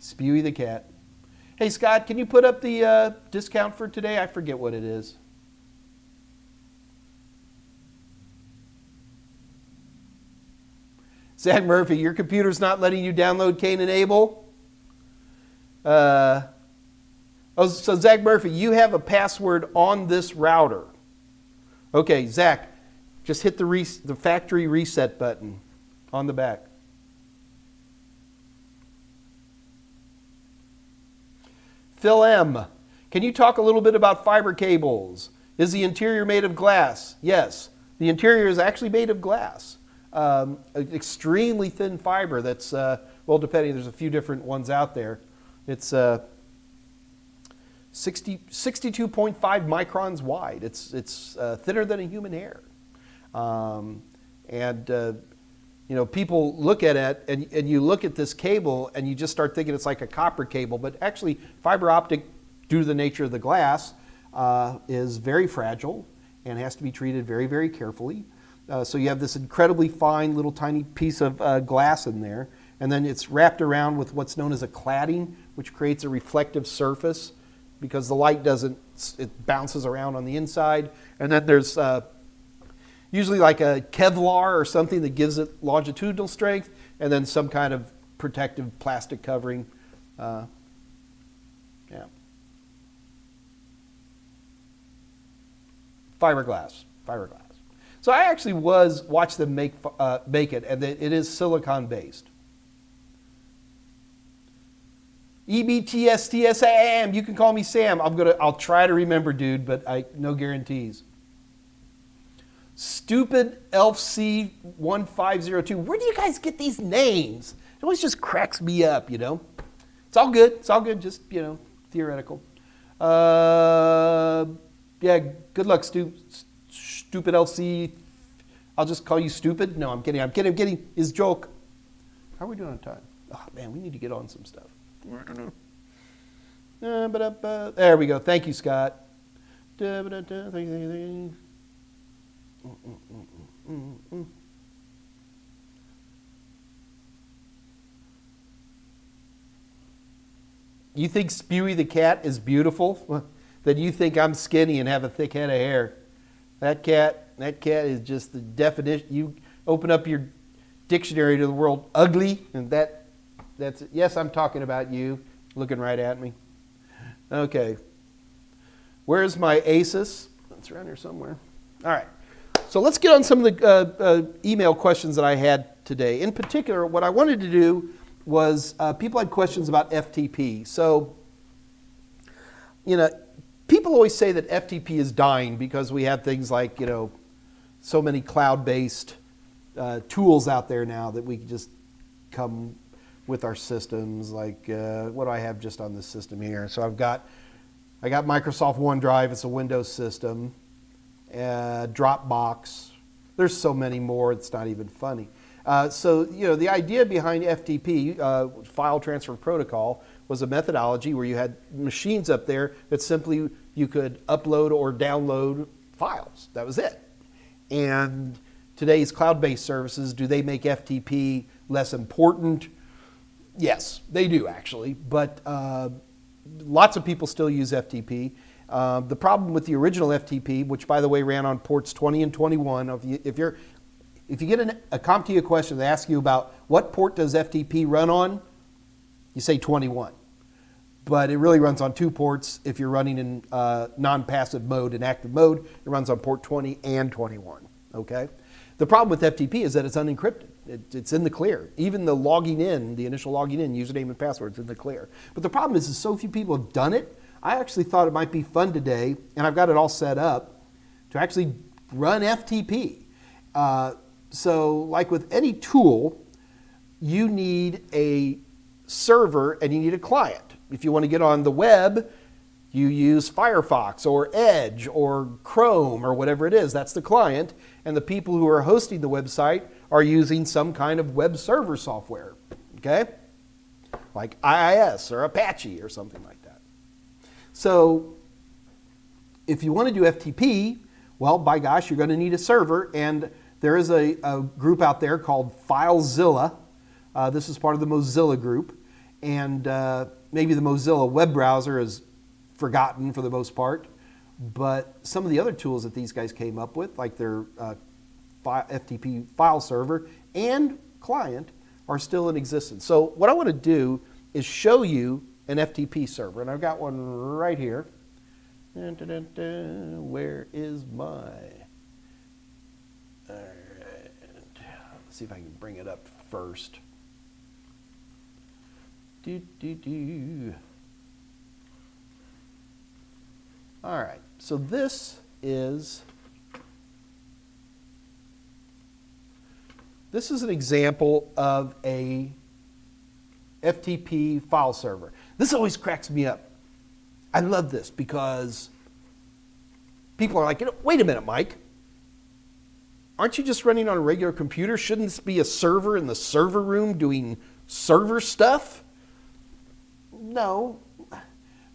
Spewy the cat. Hey, Scott, can you put up the discount for today? I forget what it is. Zach Murphy, your computer's not letting you download Cain and Abel? So Zach Murphy, you have a password on this router. Okay, Zach, just hit the factory reset button on the back. Phil M, can you talk a little bit about fiber cables? Is the interior made of glass? Yes, the interior is actually made of glass. Extremely thin fiber that's, well, depending, there's a few different ones out there. It's 62.5 microns wide. It's thinner than a human hair. You know, people look at it, and you look at this cable, and you just start thinking it's like a copper cable, but actually fiber optic, due to the nature of the glass, is very fragile and has to be treated very, very carefully. So you have this incredibly fine little tiny piece of glass in there, and then it's wrapped around with what's known as a cladding, which creates a reflective surface because the light doesn't, it bounces around on the inside. And then there's usually like a Kevlar or something that gives it longitudinal strength, and then some kind of protective plastic covering. Yeah. Fiberglass. So I actually watched them make it, and it is silicon based. EBTSTSAM, you can call me Sam. I'll try to remember, dude, but no guarantees. Stupid Elf C1502. Where do you guys get these names? It always just cracks me up, you know. It's all good. It's all good. Just, you know, theoretical. Yeah, good luck, Stupid LC. I'll just call you stupid. No, I'm kidding. I'm kidding. His joke. How are we doing on time? Oh, man, we need to get on some stuff. There we go. Thank you, Scott. You think Spewy the cat is beautiful? Then you think I'm skinny and have a thick head of hair. That cat is just the definition. You open up your dictionary to the word ugly, and that's it. Yes, I'm talking about you, looking right at me. Okay. Where's my ASUS? It's around here somewhere. All right. So let's get on some of the email questions that I had today. In particular, what I wanted to do was people had questions about FTP. So, people always say that FTP is dying because we have things like, so many cloud-based tools out there now that we can just come with our systems. Like, what do I have just on this system here? So I got Microsoft OneDrive. It's a Windows system. Dropbox. There's so many more. It's not even funny. So the idea behind FTP, File Transfer Protocol, was a methodology where you had machines up there that simply you could upload or download files. That was it. And today's cloud-based services, do they make FTP less important? Yes, they do actually, but lots of people still use FTP. The problem with the original FTP, which by the way ran on ports 20 and 21, if you get a CompTIA question, they ask you about what port does FTP run on, you say 21. But it really runs on 2 ports. If you're running in non-passive mode and active mode, it runs on port 20 and 21. Okay. The problem with FTP is that it's unencrypted. It's in the clear. Even the logging in, the initial logging in, username and password is in the clear. But the problem is so few people have done it. I actually thought it might be fun today, and I've got it all set up to actually run FTP. So like with any tool, you need a server and you need a client. If you want to get on the web, you use Firefox or Edge or Chrome or whatever it is. That's the client. And the people who are hosting the website are using some kind of web server software, okay? Like IIS or Apache or something like that. So if you want to do FTP, well, by gosh, you're going to need a server. And there is a group out there called FileZilla. This is part of the Mozilla group. And maybe the Mozilla web browser is forgotten for the most part. But some of the other tools that these guys came up with, like their FTP file server and client, are still in existence. So what I want to do is show you an FTP server. And I've got one right here. Dun, dun, dun, dun. Where is my... All right. Let's see if I can bring it up first. All right, so this is an example of a FTP file server. This always cracks me up. I love this because people are like, wait a minute, Mike. Aren't you just running on a regular computer? Shouldn't this be a server in the server room doing server stuff? No.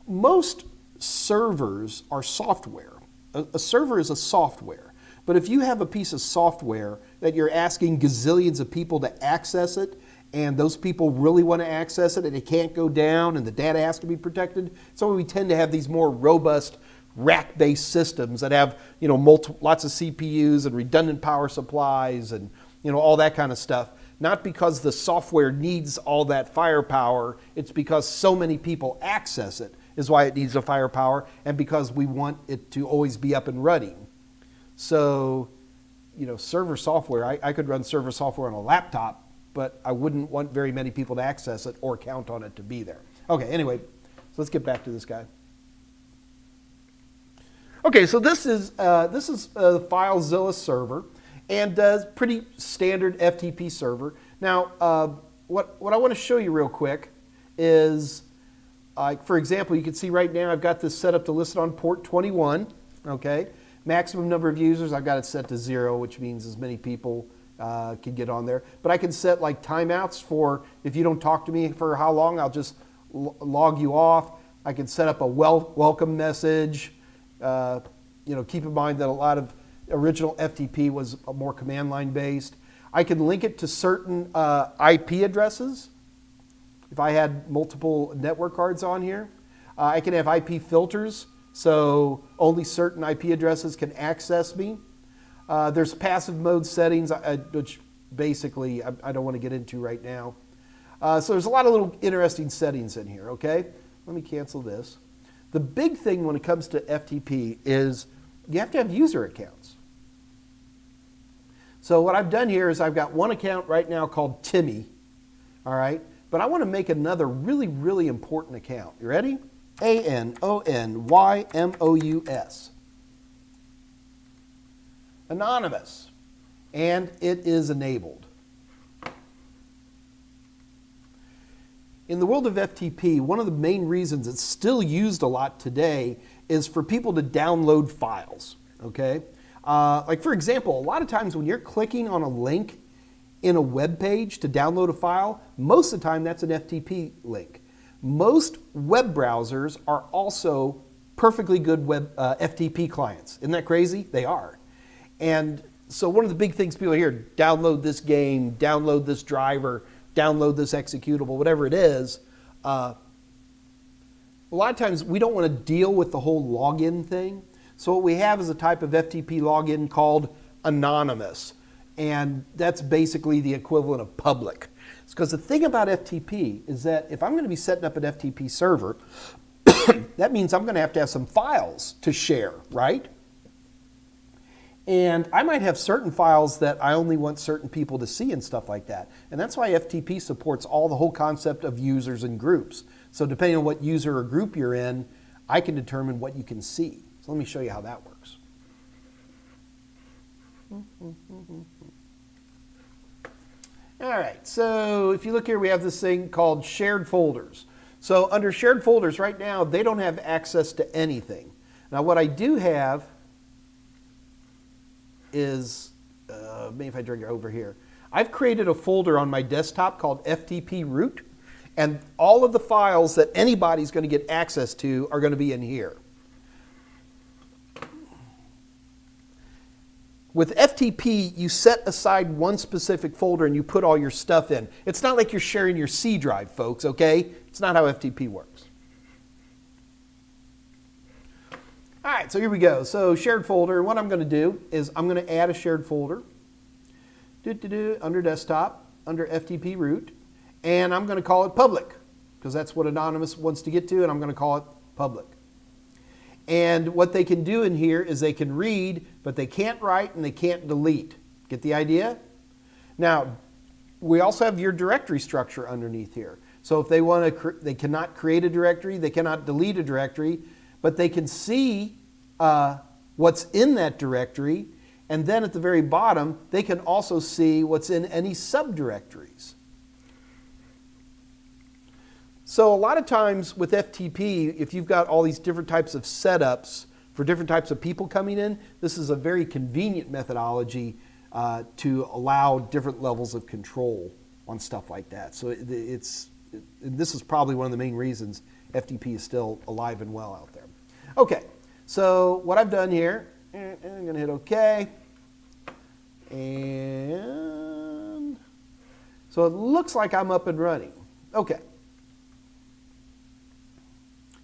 Most servers are software. A server is a software. But if you have a piece of software that you're asking gazillions of people to access it, and those people really want to access it and it can't go down and the data has to be protected, so we tend to have these more robust rack-based systems that have lots of CPUs and redundant power supplies and all that kind of stuff. Not because the software needs all that firepower, it's because so many people access it is why it needs the firepower, and because we want it to always be up and running. So, server software, I could run server software on a laptop, but I wouldn't want very many people to access it or count on it to be there. Okay, anyway, so let's get back to this guy. Okay, so this is a FileZilla server, and pretty standard FTP server. Now, what I want to show you real quick is, for example, you can see right now I've got this set up to listen on port 21. Okay, maximum number of users, I've got it set to 0, which means as many people can get on there. But I can set like timeouts for if you don't talk to me for how long, I'll just log you off. I can set up a welcome message. Keep in mind that a lot of original FTP was more command line based. I can link it to certain IP addresses. if I had multiple network cards on here. I can have IP filters, so only certain IP addresses can access me. There's passive mode settings, which basically I don't want to get into right now. So there's a lot of little interesting settings in here, okay? Let me cancel this. The big thing when it comes to FTP is you have to have user accounts. So what I've done here is I've got one account right now called Timmy, all right? But I want to make another really, really important account. You ready? ANONYMOUS. Anonymous. And it is enabled. In the world of FTP, one of the main reasons it's still used a lot today is for people to download files, okay? Like for example, a lot of times when you're clicking on a link in a web page to download a file, most of the time that's an FTP link. Most web browsers are also perfectly good web FTP clients. Isn't that crazy? They are. And so one of the big things people hear, download this game, download this driver, download this executable, whatever it is. A lot of times we don't want to deal with the whole login thing. So what we have is a type of FTP login called anonymous. And that's basically the equivalent of public. Because the thing about FTP is that if I'm going to be setting up an FTP server, that means I'm going to have some files to share, right? And I might have certain files that I only want certain people to see and stuff like that. And that's why FTP supports the whole concept of users and groups. So depending on what user or group you're in, I can determine what you can see. So let me show you how that works. All right, so if you look here, we have this thing called shared folders. So under shared folders right now, they don't have access to anything. Now what I do have is, maybe if I drag it over here, I've created a folder on my desktop called FTP root, and all of the files that anybody's going to get access to are going to be in here. With FTP, you set aside one specific folder and you put all your stuff in. It's not like you're sharing your C drive, folks, okay? It's not how FTP works. All right, so here we go. So shared folder, what I'm going to do is I'm going to add a shared folder under desktop, under FTP root, and I'm going to call it public because that's what Anonymous wants to get to, and I'm going to call it public. And what they can do in here is they can read, but they can't write and they can't delete. Get the idea? Now, we also have your directory structure underneath here. So if they want to, they cannot create a directory, they cannot delete a directory, but they can see what's in that directory, and then at the very bottom, they can also see what's in any subdirectories. So a lot of times with FTP, if you've got all these different types of setups for different types of people coming in, this is a very convenient methodology to allow different levels of control on stuff like that. So this is probably one of the main reasons FTP is still alive and well out there. Okay, so what I've done here, I'm going to hit OK. And so it looks like I'm up and running. Okay.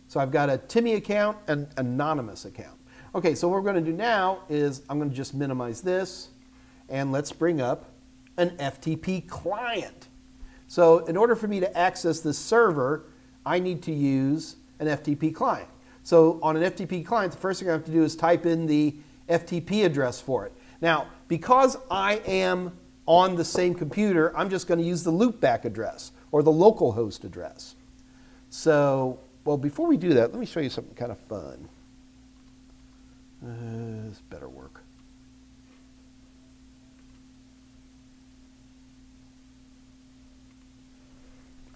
So I've got a Timmy account and anonymous account. Okay, so what we're going to do now is I'm going to just minimize this, and let's bring up an FTP client. So in order for me to access this server, I need to use an FTP client. So on an FTP client, the first thing I have to do is type in the FTP address for it. Now, because I am on the same computer, I'm just going to use the loopback address or the localhost address. So, well, before we do that, let me show you something kind of fun. This better work.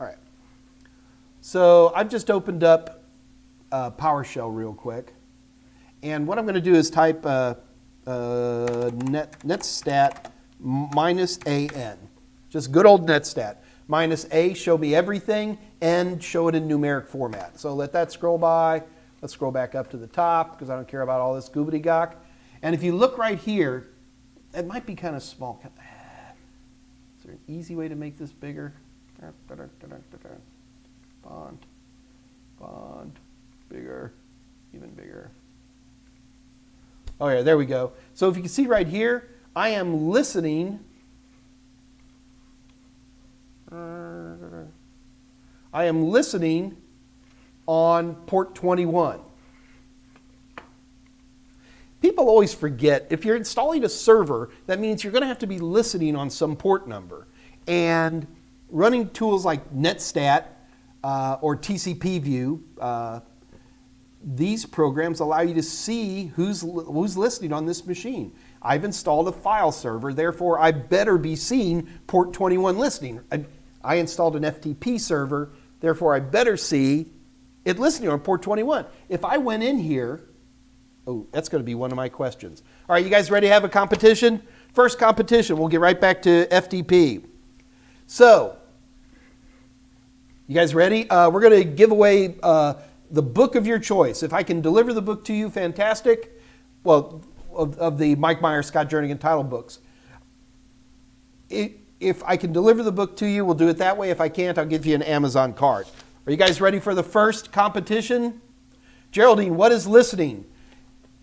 All right. So I've just opened up PowerShell real quick. And what I'm going to do is type netstat minus -an. Just good old netstat. Minus A, show me everything, and show it in numeric format. So let that scroll by. Let's scroll back up to the top because I don't care about all this goobity-gock. And if you look right here, it might be kind of small. Is there an easy way to make this bigger? font, bigger, even bigger. Oh yeah, there we go. So if you can see right here, I am listening. I am listening on port 21. People always forget, if you're installing a server, that means you're going to have to be listening on some port number. And running tools like Netstat or TCP View, these programs allow you to see who's listening on this machine. I've installed a file server, therefore I better be seeing port 21 listening. I installed an FTP server, therefore I better see it listening on port 21. If I went in here, oh, that's going to be one of my questions. All right, you guys ready to have a competition? First competition, we'll get right back to FTP. So, you guys ready? We're going to give away the book of your choice. If I can deliver the book to you, fantastic. Well, of the Mike Meyers, Scott Jernigan title books. If I can deliver the book to you, we'll do it that way. If I can't, I'll give you an Amazon card. Are you guys ready for the first competition? Geraldine, what is listening?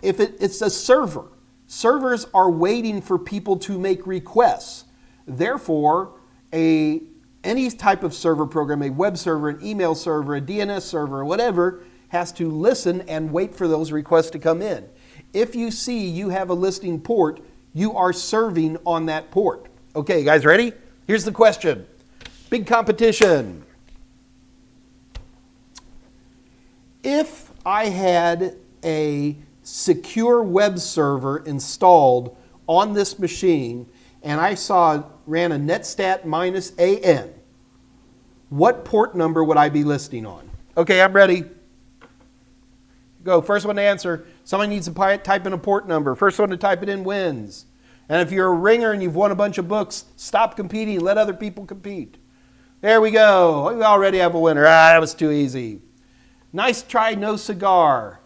If it's a server, servers are waiting for people to make requests. Therefore, any type of server program, a web server, an email server, a DNS server, whatever, has to listen and wait for those requests to come in. If you see you have a listening port, you are serving on that port. Okay, you guys ready? Here's the question. Big competition. If I had a secure web server installed on this machine and I ran a netstat -an, what port number would I be listening on? Okay, I'm ready. Go, first one to answer. Somebody needs to type in a port number. First one to type it in wins. And if you're a ringer and you've won a bunch of books, stop competing, let other people compete. There we go. We already have a winner. Ah, that was too easy. Nice try, no cigar.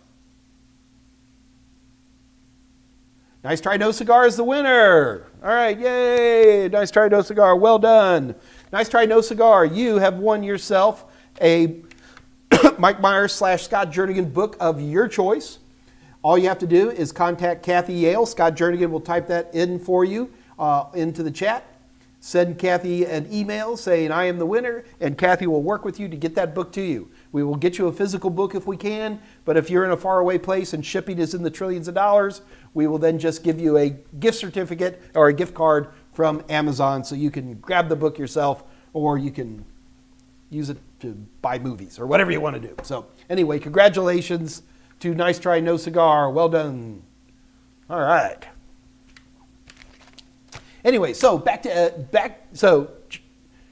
Nice try, no cigar is the winner. All right, yay. Nice try, no cigar. Well done. Nice try, no cigar. You have won yourself a Mike Meyers / Scott Jernigan book of your choice. All you have to do is contact Kathy Yale. Scott Jernigan will type that in for you into the chat. Send Kathy an email saying I am the winner, and Kathy will work with you to get that book to you. We will get you a physical book if we can, but if you're in a faraway place and shipping is in the trillions of dollars, we will then just give you a gift certificate or a gift card from Amazon so you can grab the book yourself, or you can use it to buy movies or whatever you want to do. So anyway, congratulations to Nice Try, No Cigar. Well done. All right. Anyway, so so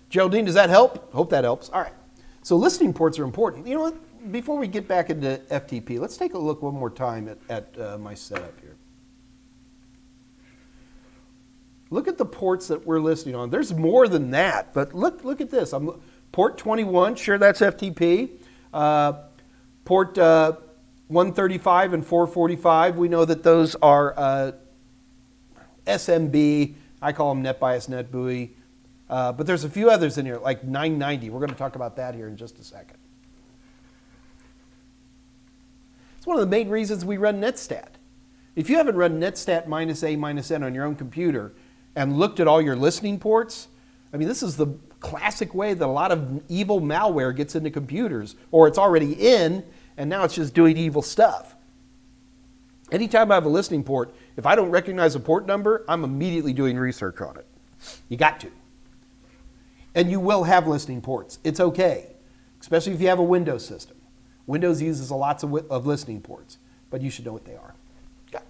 Geraldine, does that help? Hope that helps. All right. So listening ports are important. You know what? Before we get back into FTP, let's take a look one more time at my setup here. Look at the ports that we're listening on. There's more than that, but look at this. Port 21, sure, that's FTP. Port 135 and 445, we know that those are SMB. I call them NetBIOS, NetBUI. But there's a few others in here, like 990. We're going to talk about that here in just a second. It's one of the main reasons we run Netstat. If you haven't run Netstat -a-n on your own computer and looked at all your listening ports, I mean, this is the classic way that a lot of evil malware gets into computers, or it's already in, and now it's just doing evil stuff. Anytime I have a listening port, if I don't recognize a port number, I'm immediately doing research on it. You got to. And you will have listening ports. It's okay, especially if you have a Windows system. Windows uses lots of listening ports, but you should know what they are. Got it.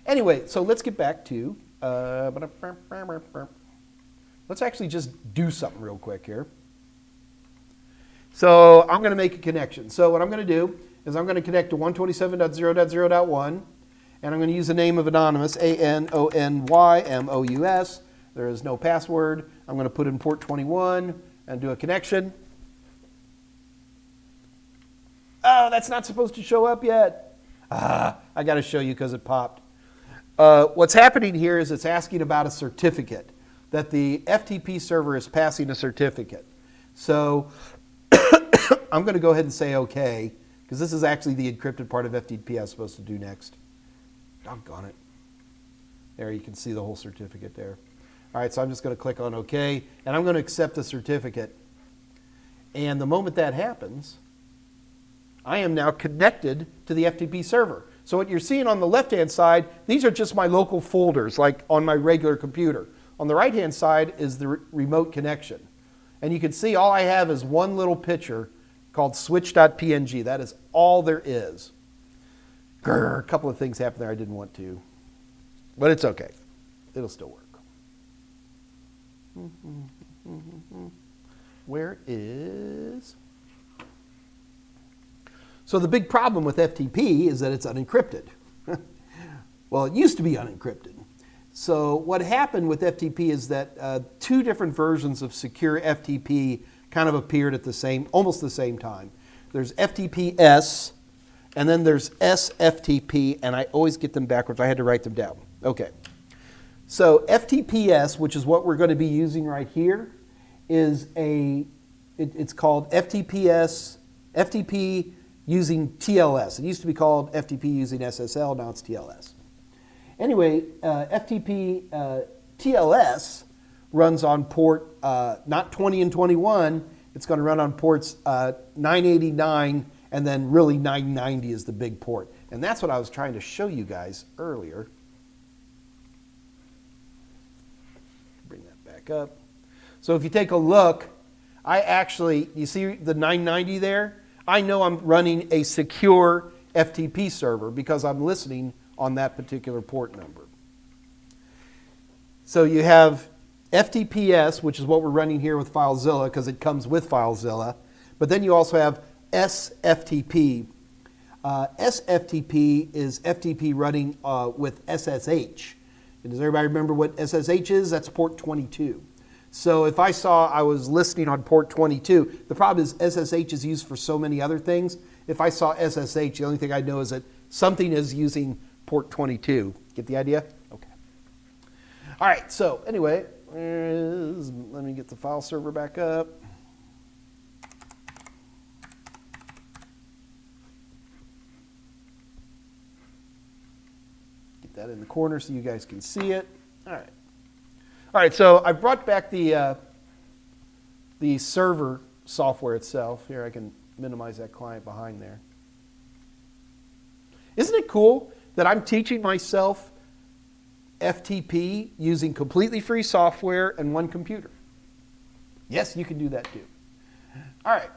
Anyway, so let's get back to, let's actually just do something real quick here. So I'm going to make a connection. So what I'm going to do is I'm going to connect to 127.0.0.1, and I'm going to use the name of Anonymous, ANONYMOUS. There is no password. I'm going to put in port 21 and do a connection. Oh, that's not supposed to show up yet. I got to show you because it popped. What's happening here is it's asking about a certificate, that the FTP server is passing a certificate. So I'm going to go ahead and say OK, because this is actually the encrypted part of FTP I was supposed to do next. Doggone it. There, you can see the whole certificate there. All right, so I'm just going to click on OK, and I'm going to accept the certificate. And the moment that happens, I am now connected to the FTP server. So what you're seeing on the left-hand side, these are just my local folders, like on my regular computer. On the right-hand side is the remote connection. And you can see all I have is one little picture called switch.png. That is all there is. Grr, a couple of things happened there I didn't want to. But it's okay. It'll still work. Where is... So the big problem with FTP is that it's unencrypted. Well, it used to be unencrypted. So what happened with FTP is that two different versions of secure FTP kind of appeared at almost the same time. There's FTPS, and then there's SFTP, and I always get them backwards. I had to write them down. Okay. So FTPS, which is what we're going to be using right here, is it's called FTP using TLS. It used to be called FTP using SSL, now it's TLS. Anyway, FTP TLS runs on port not 20 and 21, it's going to run on ports 989, and then really 990 is the big port. And that's what I was trying to show you guys earlier. Bring that back up. So if you take a look, you see the 990 there? I know I'm running a secure FTP server because I'm listening on that particular port number. So you have FTPS, which is what we're running here with FileZilla because it comes with FileZilla. But then you also have SFTP. SFTP is FTP running with SSH. And does everybody remember what SSH is? That's port 22. So if I was listening on port 22, the problem is SSH is used for so many other things. If I saw SSH, the only thing I'd know is that something is using port 22. Get the idea? Okay. All right, so anyway, let me get the file server back up. Get that in the corner so you guys can see it. All right. All right, so I brought back the server software itself. Here, I can minimize that client behind there. Isn't it cool that I'm teaching myself FTP using completely free software and one computer? Yes, you can do that too. All right.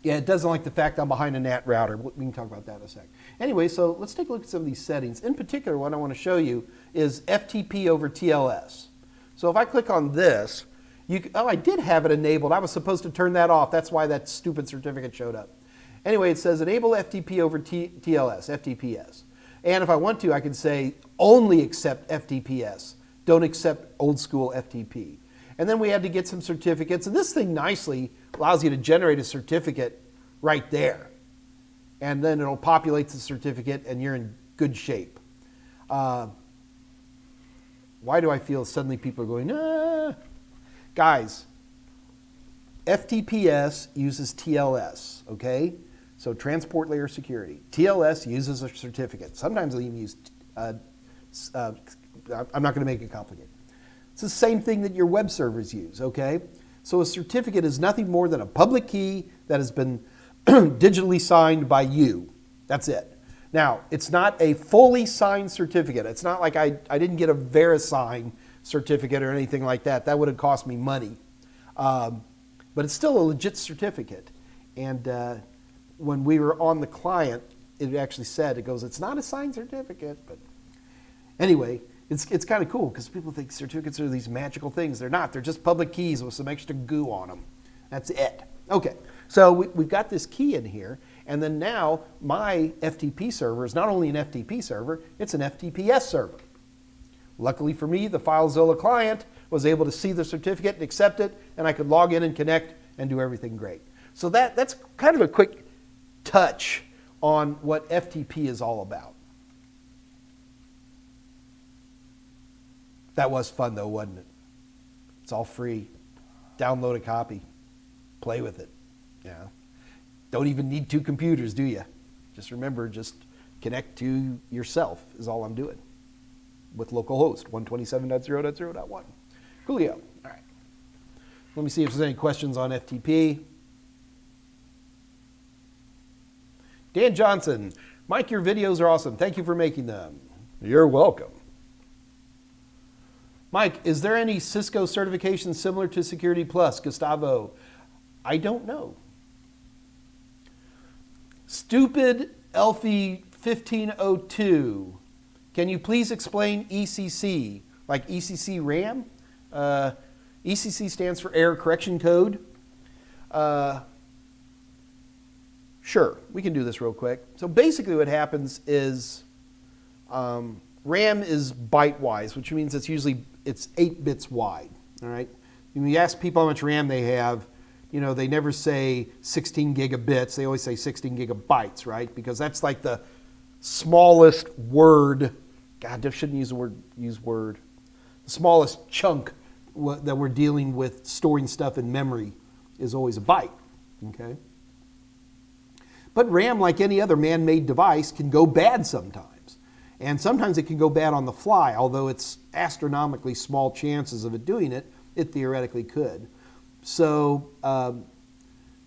Yeah, it doesn't like the fact I'm behind a NAT router. We can talk about that in a sec. Anyway, so let's take a look at some of these settings. In particular, what I want to show you is FTP over TLS. So if I click on this, I did have it enabled. I was supposed to turn that off. That's why that stupid certificate showed up. Anyway, it says enable FTP over TLS, FTPS. And if I want to, I can say only accept FTPS. Don't accept old school FTP. And then we had to get some certificates. And this thing nicely allows you to generate a certificate right there. And then it'll populate the certificate and you're in good shape. Why do I feel suddenly people are going, ah? Guys, FTPS uses TLS, okay? So transport layer security. TLS uses a certificate. Sometimes they'll even use, I'm not going to make it complicated. It's the same thing that your web servers use, okay? So a certificate is nothing more than a public key that has been digitally signed by you. That's it. Now, it's not a fully signed certificate. It's not like I didn't get a VeriSign certificate or anything like that. That would have cost me money. But it's still a legit certificate. And when we were on the client, it actually said, it's not a signed certificate. But anyway, it's kind of cool because people think certificates are these magical things. They're not. They're just public keys with some extra goo on them. That's it. Okay, so we've got this key in here. And then now my FTP server is not only an FTP server, it's an FTPS server. Luckily for me, the FileZilla client was able to see the certificate and accept it, and I could log in and connect and do everything great. So that's kind of a quick touch on what FTP is all about. That was fun though, wasn't it? It's all free. Download a copy. play with it. Yeah. Don't even need two computers, do you? Just remember, just connect to yourself is all I'm doing with localhost 127.0.0.1. Coolio. All right. Let me see if there's any questions on FTP. Dan Johnson, Mike, your videos are awesome. Thank you for making them. You're welcome. Mike, is there any Cisco certification similar to Security Plus? Gustavo, I don't know. Stupid Elfie 1502, can you please explain ECC, like ECC RAM? ECC stands for Error Correction Code. Sure, we can do this real quick. So basically what happens is RAM is byte-wise, which means it's 8 bits wide, all right? When you ask people how much RAM they have, you know, they never say 16 gigabits, they always say 16 gigabytes, right? Because that's like the smallest word, God, I shouldn't use word, the smallest chunk that we're dealing with storing stuff in memory is always a byte, okay? But RAM, like any other man-made device, can go bad sometimes. And sometimes it can go bad on the fly, although it's astronomically small chances of it doing it, it theoretically could. So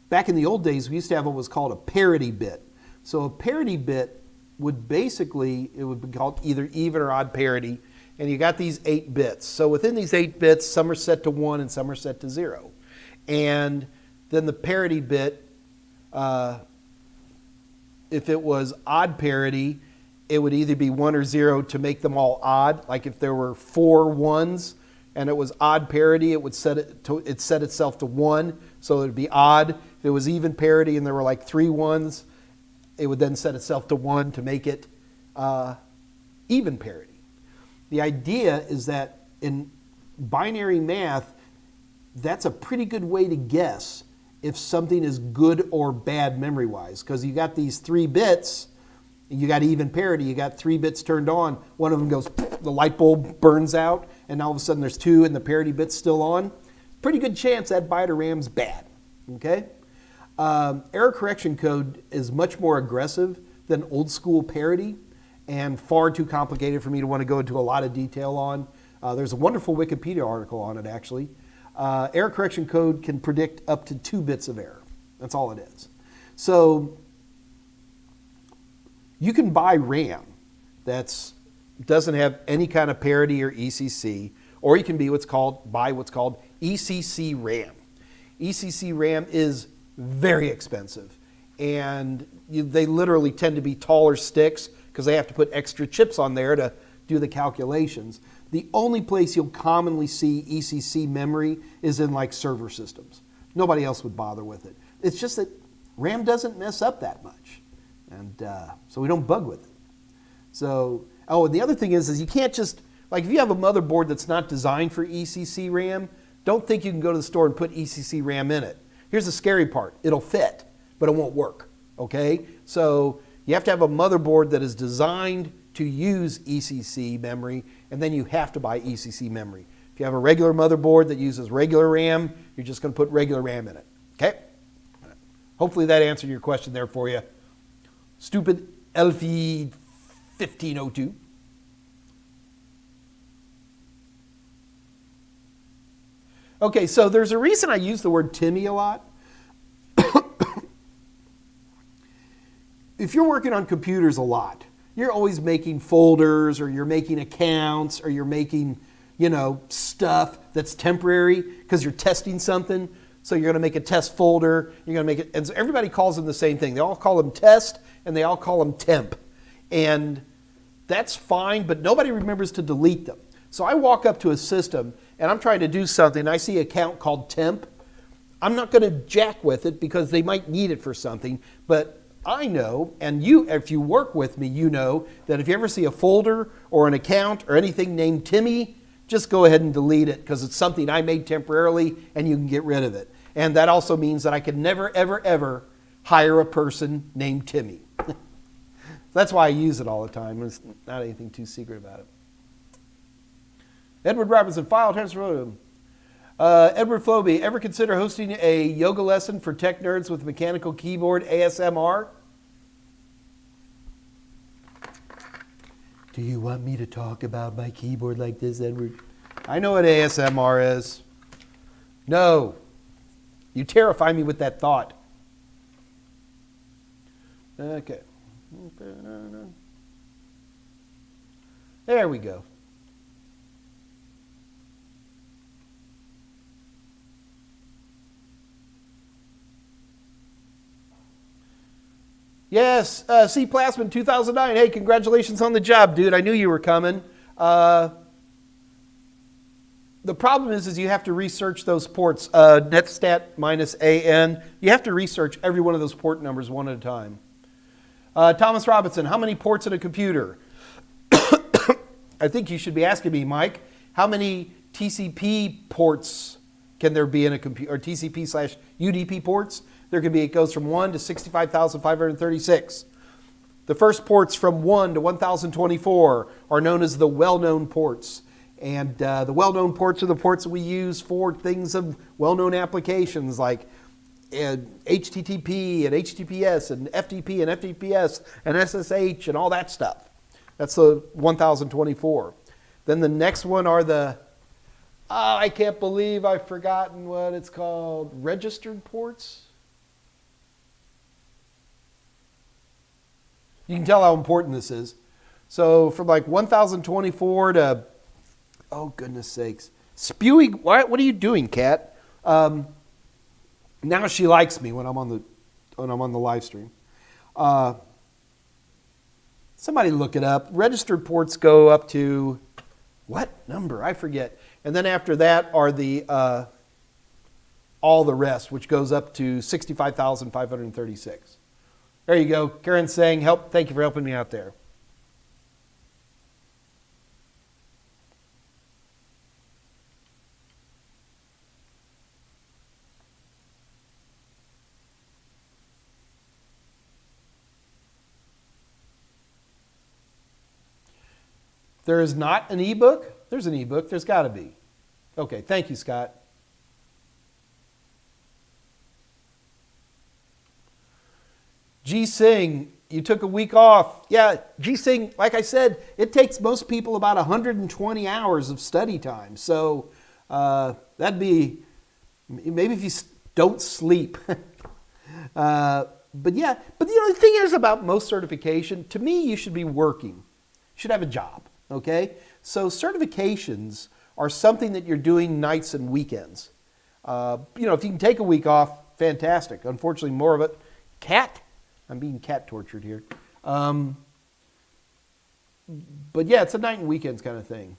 back in the old days, we used to have what was called a parity bit. So a parity bit would basically, it would be called either even or odd parity, and you got these 8 bits. So within these 8 bits, some are set to 1 and some are set to 0. And then the parity bit, if it was odd parity, it would either be 1 or 0 to make them all odd. Like if there were 4 ones and it was odd parity, it would set itself to 1, so it would be odd. If it was even parity and there were like 3 ones, it would then set itself to 1 to make it even parity. The idea is that in binary math, that's a pretty good way to guess if something is good or bad memory-wise, because you got these 3 bits, you got even parity, you got 3 bits turned on, one of them goes, the light bulb burns out, and all of a sudden there's 2 and the parity bit's still on. Pretty good chance that byte of RAM's bad, okay? Error correction code is much more aggressive than old school parity and far too complicated for me to want to go into a lot of detail on. There's a wonderful Wikipedia article on it, actually. Error correction code can predict up to 2 bits of error. That's all it is. So you can buy RAM that doesn't have any kind of parity or ECC, or you can buy what's called ECC RAM. ECC RAM is very expensive, and they literally tend to be taller sticks because they have to put extra chips on there to do the calculations. The only place you'll commonly see ECC memory is in like server systems. Nobody else would bother with it. It's just that RAM doesn't mess up that much, and so we don't bug with it. So, oh, and the other thing is you can't just, like if you have a motherboard that's not designed for ECC RAM, don't think you can go to the store and put ECC RAM in it. Here's the scary part. It'll fit, but it won't work, okay? So you have to have a motherboard that is designed to use ECC memory, and then you have to buy ECC memory. If you have a regular motherboard that uses regular RAM, you're just going to put regular RAM in it, okay? Hopefully that answered your question there for you. Stupid Elfie 1502. Okay, so there's a reason I use the word Timmy a lot. If you're working on computers a lot, you're always making folders, or you're making accounts, or you're making, you know, stuff that's temporary because you're testing something. So you're going to make a test folder, you're going to make it, and so everybody calls them the same thing. They all call them test, and they all call them temp. And that's fine, but nobody remembers to delete them. So I walk up to a system, and I'm trying to do something, and I see an account called temp. I'm not going to jack with it because they might need it for something, but I know, and you, if you work with me, you know that if you ever see a folder or an account or anything named Timmy, just go ahead and delete it because it's something I made temporarily and you can get rid of it. And that also means that I could never, ever, ever hire a person named Timmy. That's why I use it all the time. There's not anything too secret about it. Edward Robinson, file transfer. Edward Floby, ever consider hosting a yoga lesson for tech nerds with mechanical keyboard ASMR? Do you want me to talk about my keyboard like this, Edward? I know what ASMR is. No. You terrify me with that thought. Okay. There we go. Yes, C. Plasman 2009. Hey, congratulations on the job, dude. I knew you were coming. The problem is you have to research those ports. Netstat -AN. You have to research every one of those port numbers one at a time. Thomas Robinson, how many ports in a computer? I think you should be asking me, Mike, how many TCP ports can there be in a computer, or TCP/UDP ports? There can be, it goes from 1 to 65,536. The first ports from 1 to 1024 are known as the well-known ports. And the well-known ports are the ports that we use for things of well-known applications like HTTP and HTTPS and FTP and FTPS and SSH and all that stuff. That's the 1024. Then the next one are the, I can't believe I've forgotten what it's called, registered ports. You can tell how important this is. So from like 1024 to, oh goodness sakes, spewing. What are you doing, Kat? Now she likes me when I'm on the live stream. Somebody look it up. Registered ports go up to what number? I forget. And then after that are the all the rest, which goes up to 65,536. There you go. Karen's saying, "Help! Thank you for helping me out there." There is not an ebook? There's an ebook. There's got to be. Okay, thank you, Scott. G Singh, you took a week off. Yeah, G Singh, like I said, it takes most people about 120 hours of study time. So that'd be, maybe if you don't sleep. But yeah, but the thing is about most certification, to me, you should be working. You should have a job, okay? So certifications are something that you're doing nights and weekends. If you can take a week off, fantastic. Unfortunately, more of it. I'm being cat tortured here. But yeah, it's a night and weekends kind of thing.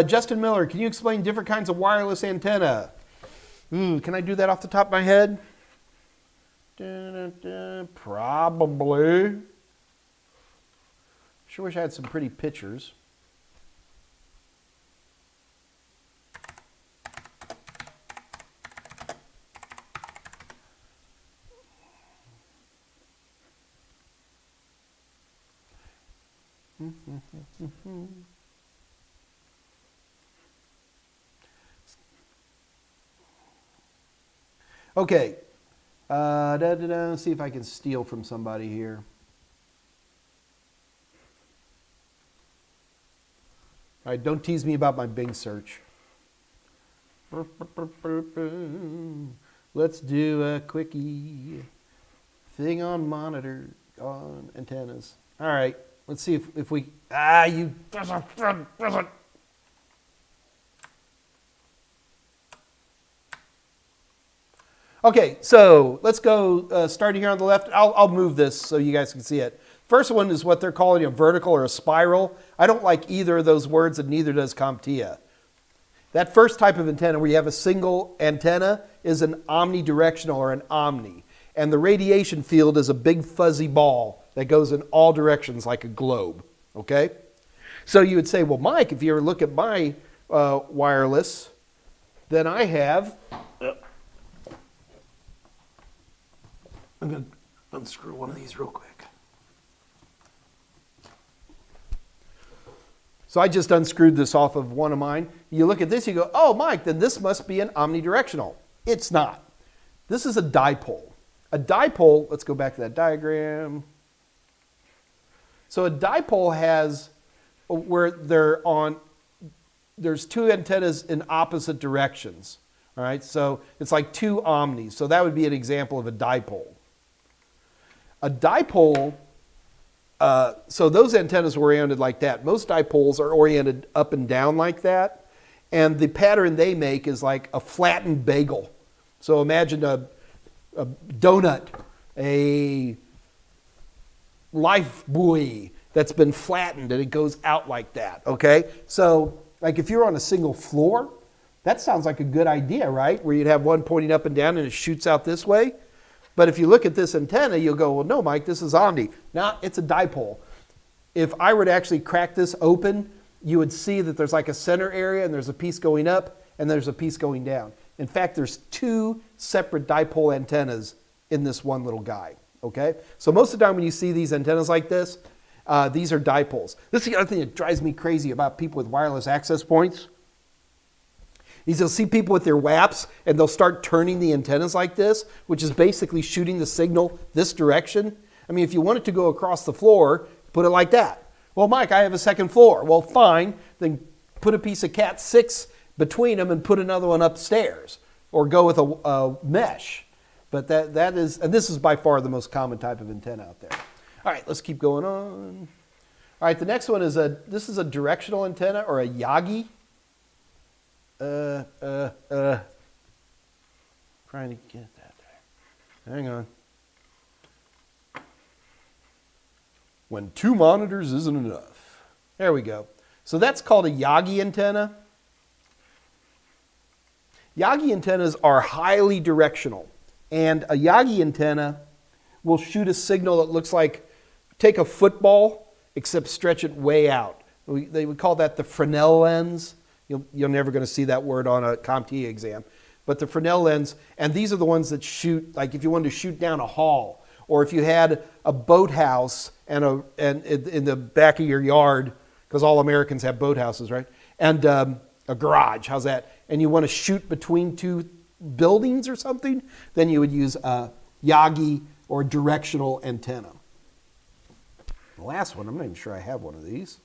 Justin Miller, can you explain different kinds of wireless antenna? Can I do that off the top of my head? Probably. Sure wish I had some pretty pictures. Okay. Let's see if I can steal from somebody here. All right, don't tease me about my Bing search. Let's do a quickie thing on monitor, on antennas. All right, let's see if we, Okay, so let's go starting here on the left. I'll move this so you guys can see it. First one is what they're calling a vertical or a spiral. I don't like either of those words, and neither does CompTIA. That first type of antenna where you have a single antenna is an omnidirectional or an omni. And the radiation field is a big fuzzy ball that goes in all directions like a globe, okay? So you would say, well, Mike, if you ever look at my wireless, then I have... I'm going to unscrew one of these real quick. So I just unscrewed this off of one of mine. You look at this, you go, oh, Mike, then this must be an omnidirectional. It's not. This is a dipole. A dipole, let's go back to that diagram. So a dipole has where there's two antennas in opposite directions. All right, so it's like two omnis. So that would be an example of a dipole. A dipole, so those antennas are oriented like that. Most dipoles are oriented up and down like that. And the pattern they make is like a flattened bagel. So imagine a donut, a life buoy that's been flattened and it goes out like that, okay? So like if you're on a single floor, that sounds like a good idea, right? Where you'd have one pointing up and down and it shoots out this way. But if you look at this antenna, you'll go, well, no, Mike, this is omni. Now, it's a dipole. If I were to actually crack this open, you would see that there's like a center area and there's a piece going up and there's a piece going down. In fact, there's two separate dipole antennas in this one little guy, okay? So most of the time when you see these antennas like this, these are dipoles. This is the other thing that drives me crazy about people with wireless access points. Is you'll see people with their WAPs and they'll start turning the antennas like this, which is basically shooting the signal this direction. I mean, if you want it to go across the floor, put it like that. Well, Mike, I have a second floor. Well, fine, then put a piece of Cat 6 between them and put another one upstairs, or go with a mesh. But that is, and this is by far the most common type of antenna out there. All right, let's keep going on. All right, the next one is this is a directional antenna, or a Yagi. Trying to get that there. Hang on. When two monitors isn't enough. There we go. So that's called a Yagi antenna. Yagi antennas are highly directional. And a Yagi antenna will shoot a signal that looks like, take a football, except stretch it way out. They would call that the Fresnel lens. You're never going to see that word on a CompTIA exam. But the Fresnel lens, and these are the ones that shoot, like if you wanted to shoot down a hall, or if you had a boathouse and in the back of your yard, because all Americans have boathouses, right? And a garage, how's that? And you want to shoot between two buildings or something, then you would use a Yagi or directional antenna. The last one, I'm not even sure I have one of these.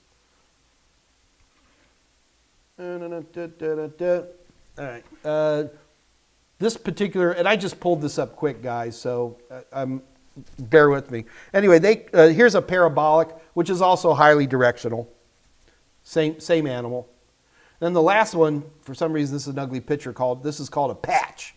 All right. This particular, and I just pulled this up quick, guys, so bear with me. Anyway, here's a parabolic, which is also highly directional. Same animal. Then the last one, for some reason, this is an ugly picture this is called a patch.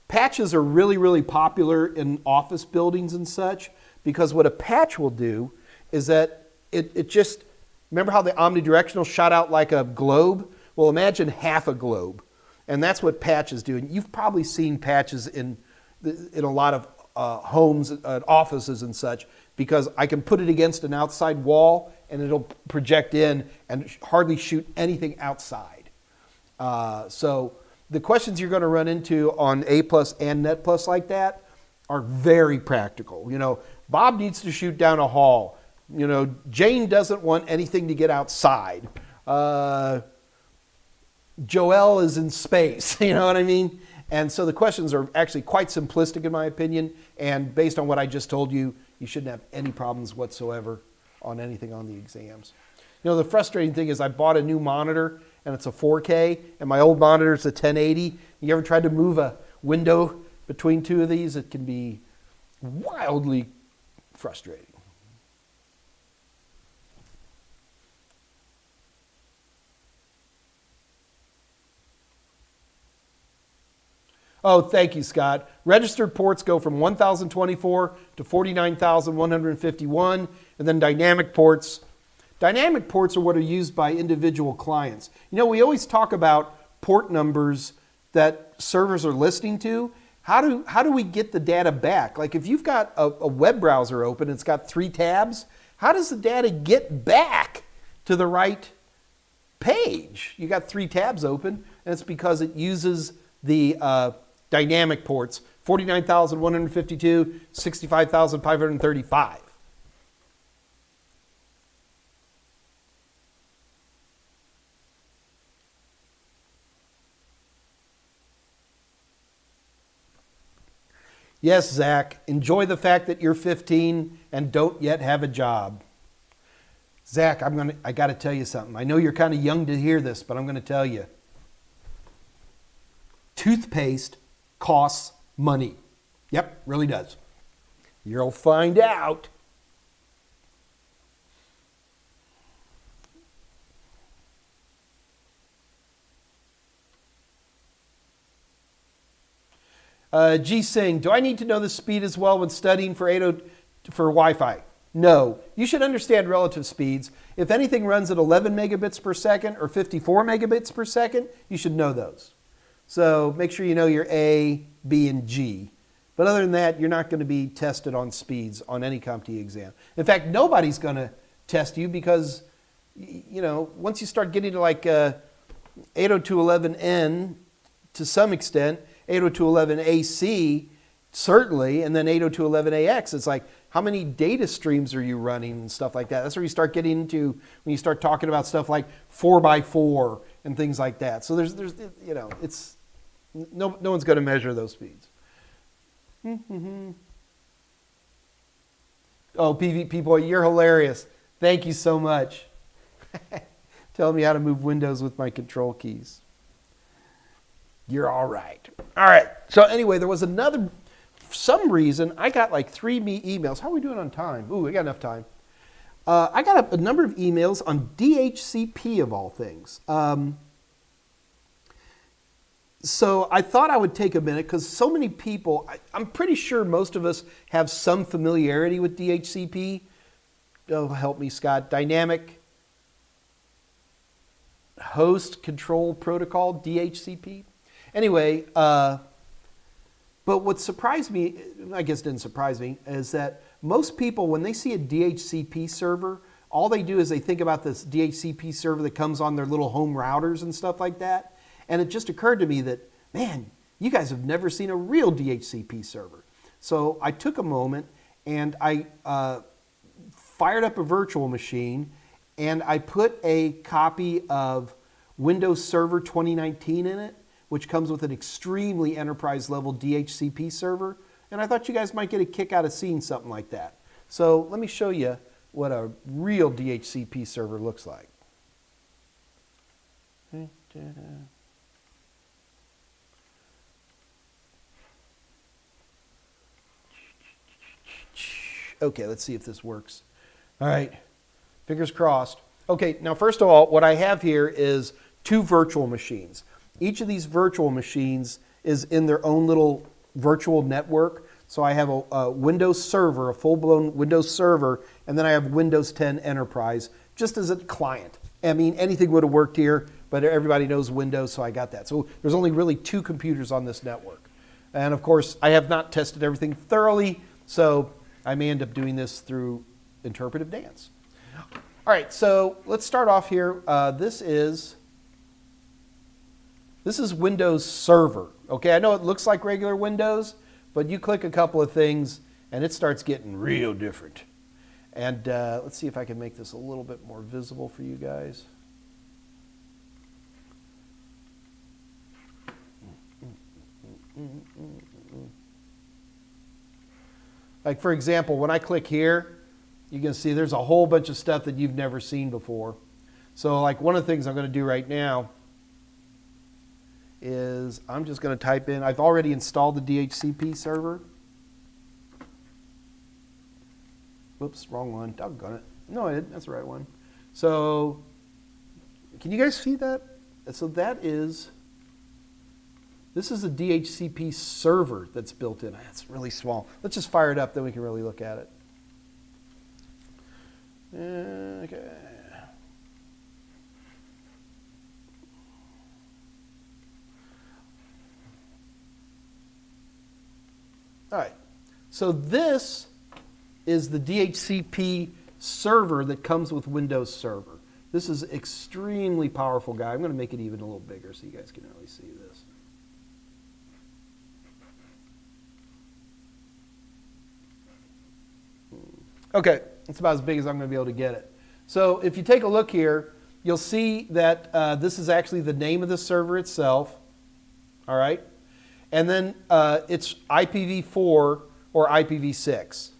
Patches are really, really popular in office buildings and such, because what a patch will do is that it just, remember how the omnidirectional shot out like a globe? Well, imagine half a globe. And that's what patches do. And you've probably seen patches in a lot of homes, offices and such, because I can put it against an outside wall and it'll project in and hardly shoot anything outside. So the questions you're going to run into on A+ and Net+ like that are very practical. You know, Bob needs to shoot down a hall. You know, Jane doesn't want anything to get outside. Joel is in space, you know what I mean? And so the questions are actually quite simplistic in my opinion, and based on what I just told you, you shouldn't have any problems whatsoever on anything on the exams. You know, the frustrating thing is I bought a new monitor and it's a 4K and my old monitor is a 1080. You ever tried to move a window between two of these? It can be wildly frustrating. Oh, thank you, Scott. Registered ports go from 1,024 to 49,151, and then dynamic ports. Dynamic ports are what are used by individual clients. You know, we always talk about port numbers that servers are listening to. How do we get the data back? Like if you've got a web browser open, it's got 3 tabs, how does the data get back to the right page? You got 3 tabs open, and it's because it uses the dynamic ports, 49,152, 65,535. Yes, Zach, enjoy the fact that you're 15 and don't yet have a job. Zach, I got to tell you something. I know you're kind of young to hear this, but I'm going to tell you. Toothpaste costs money. Yep, really does. You'll find out. G Singh, do I need to know the speed as well when studying for Wi-Fi? No. You should understand relative speeds. If anything runs at 11 megabits per second or 54 megabits per second, you should know those. So make sure you know your A, B, and G. But other than that, you're not going to be tested on speeds on any CompTIA exam. In fact, nobody's going to test you because, you know, once you start getting to like 802.11n to some extent, 802.11ac certainly, and then 802.11ax, it's like, how many data streams are you running and stuff like that? That's where you start getting into when you start talking about stuff like 4x4 and things like that. So there's you know, it's no one's going to measure those speeds. Oh, PvP boy, you're hilarious. Thank you so much. Telling me how to move windows with my control keys. You're all right. All right. So anyway, there was another, for some reason, I got like 3 emails. How are we doing on time? Ooh, we got enough time. I got a number of emails on DHCP of all things. So I thought I would take a minute because so many people, I'm pretty sure most of us have some familiarity with DHCP. Oh, help me, Scott. Dynamic Host Control Protocol, DHCP. Anyway, but what surprised me, I guess didn't surprise me, is that most people, when they see a DHCP server, all they do is they think about this DHCP server that comes on their little home routers and stuff like that. And it just occurred to me that, man, you guys have never seen a real DHCP server. So I took a moment and I fired up a virtual machine and I put a copy of Windows Server 2019 in it, which comes with an extremely enterprise level DHCP server. And I thought you guys might get a kick out of seeing something like that. So let me show you what a real DHCP server looks like. Okay, let's see if this works. All right, fingers crossed. Okay, now first of all, what I have here is 2 virtual machines. Each of these virtual machines is in their own little virtual network. So I have a Windows server, a full-blown Windows server, and then I have Windows 10 Enterprise, just as a client. I mean, anything would have worked here, but everybody knows Windows, so I got that. So there's only really 2 computers on this network. And of course, I have not tested everything thoroughly, so I may end up doing this through interpretive dance. All right, so let's start off here. This is Windows Server. Okay, I know it looks like regular Windows, but you click a couple of things and it starts getting real different. And let's see if I can make this a little bit more visible for you guys. Like for example, when I click here, you can see there's a whole bunch of stuff that you've never seen before. So like one of the things I'm going to do right now is I'm just going to type in, I've already installed the DHCP server. Whoops, wrong one, doggone it. No, I didn't, that's the right one. So can you guys see that? So this is a DHCP server that's built in. It's really small. Let's just fire it up, then we can really look at it. Okay. All right. So this is the DHCP server that comes with Windows Server. This is an extremely powerful guy. I'm going to make it even a little bigger so you guys can really see this. Okay, it's about as big as I'm going to be able to get it. So if you take a look here, you'll see that this is actually the name of the server itself. All right. and then it's IPv4 or IPv6.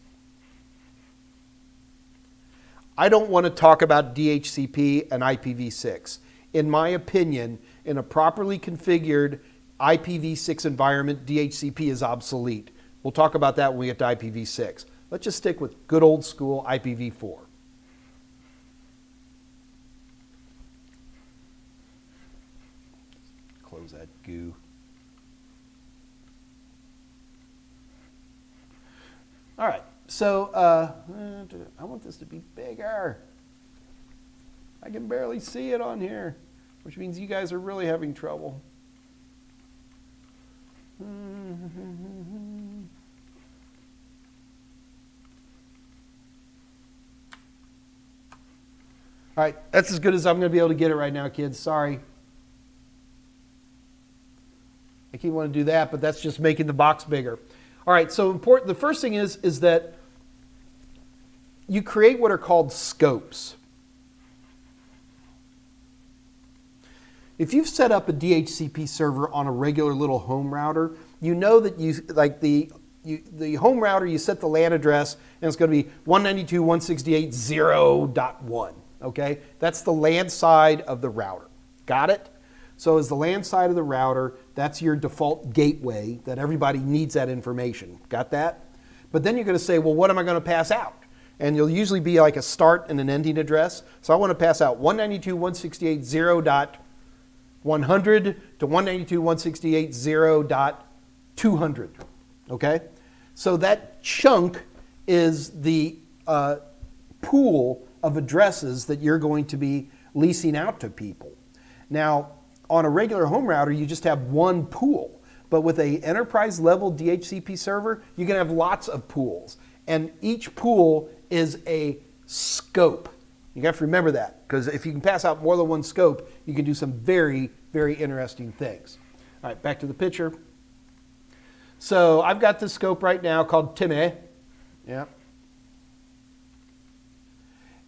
I don't want to talk about DHCP and IPv6. In my opinion, in a properly configured IPv6 environment, DHCP is obsolete. We'll talk about that when we get to IPv6. Let's just stick with good old school IPv4. Close that goo. All right, so I want this to be bigger. I can barely see it on here, which means you guys are really having trouble. All right, that's as good as I'm going to be able to get it right now, kids. Sorry. I keep wanting to do that, but that's just making the box bigger. All right, so important. The first thing is that you create what are called scopes. If you've set up a DHCP server on a regular little home router, you know that the home router, you set the LAN address, and it's going to be 192.168.0.1. Okay, that's the LAN side of the router. Got it? So as the LAN side of the router, that's your default gateway that everybody needs that information. Got that? But then you're going to say, well, what am I going to pass out? And you'll usually be like a start and an ending address. So I want to pass out 192.168.0.100 to 192.168.0.200. Okay? So that chunk is the pool of addresses that you're going to be leasing out to people. Now, on a regular home router, you just have one pool. But with an enterprise level DHCP server, you can have lots of pools. And each pool is a scope. You have to remember that, because if you can pass out more than one scope, you can do some very, very interesting things. All right, back to the picture. So I've got this scope right now called Timmy. Yeah.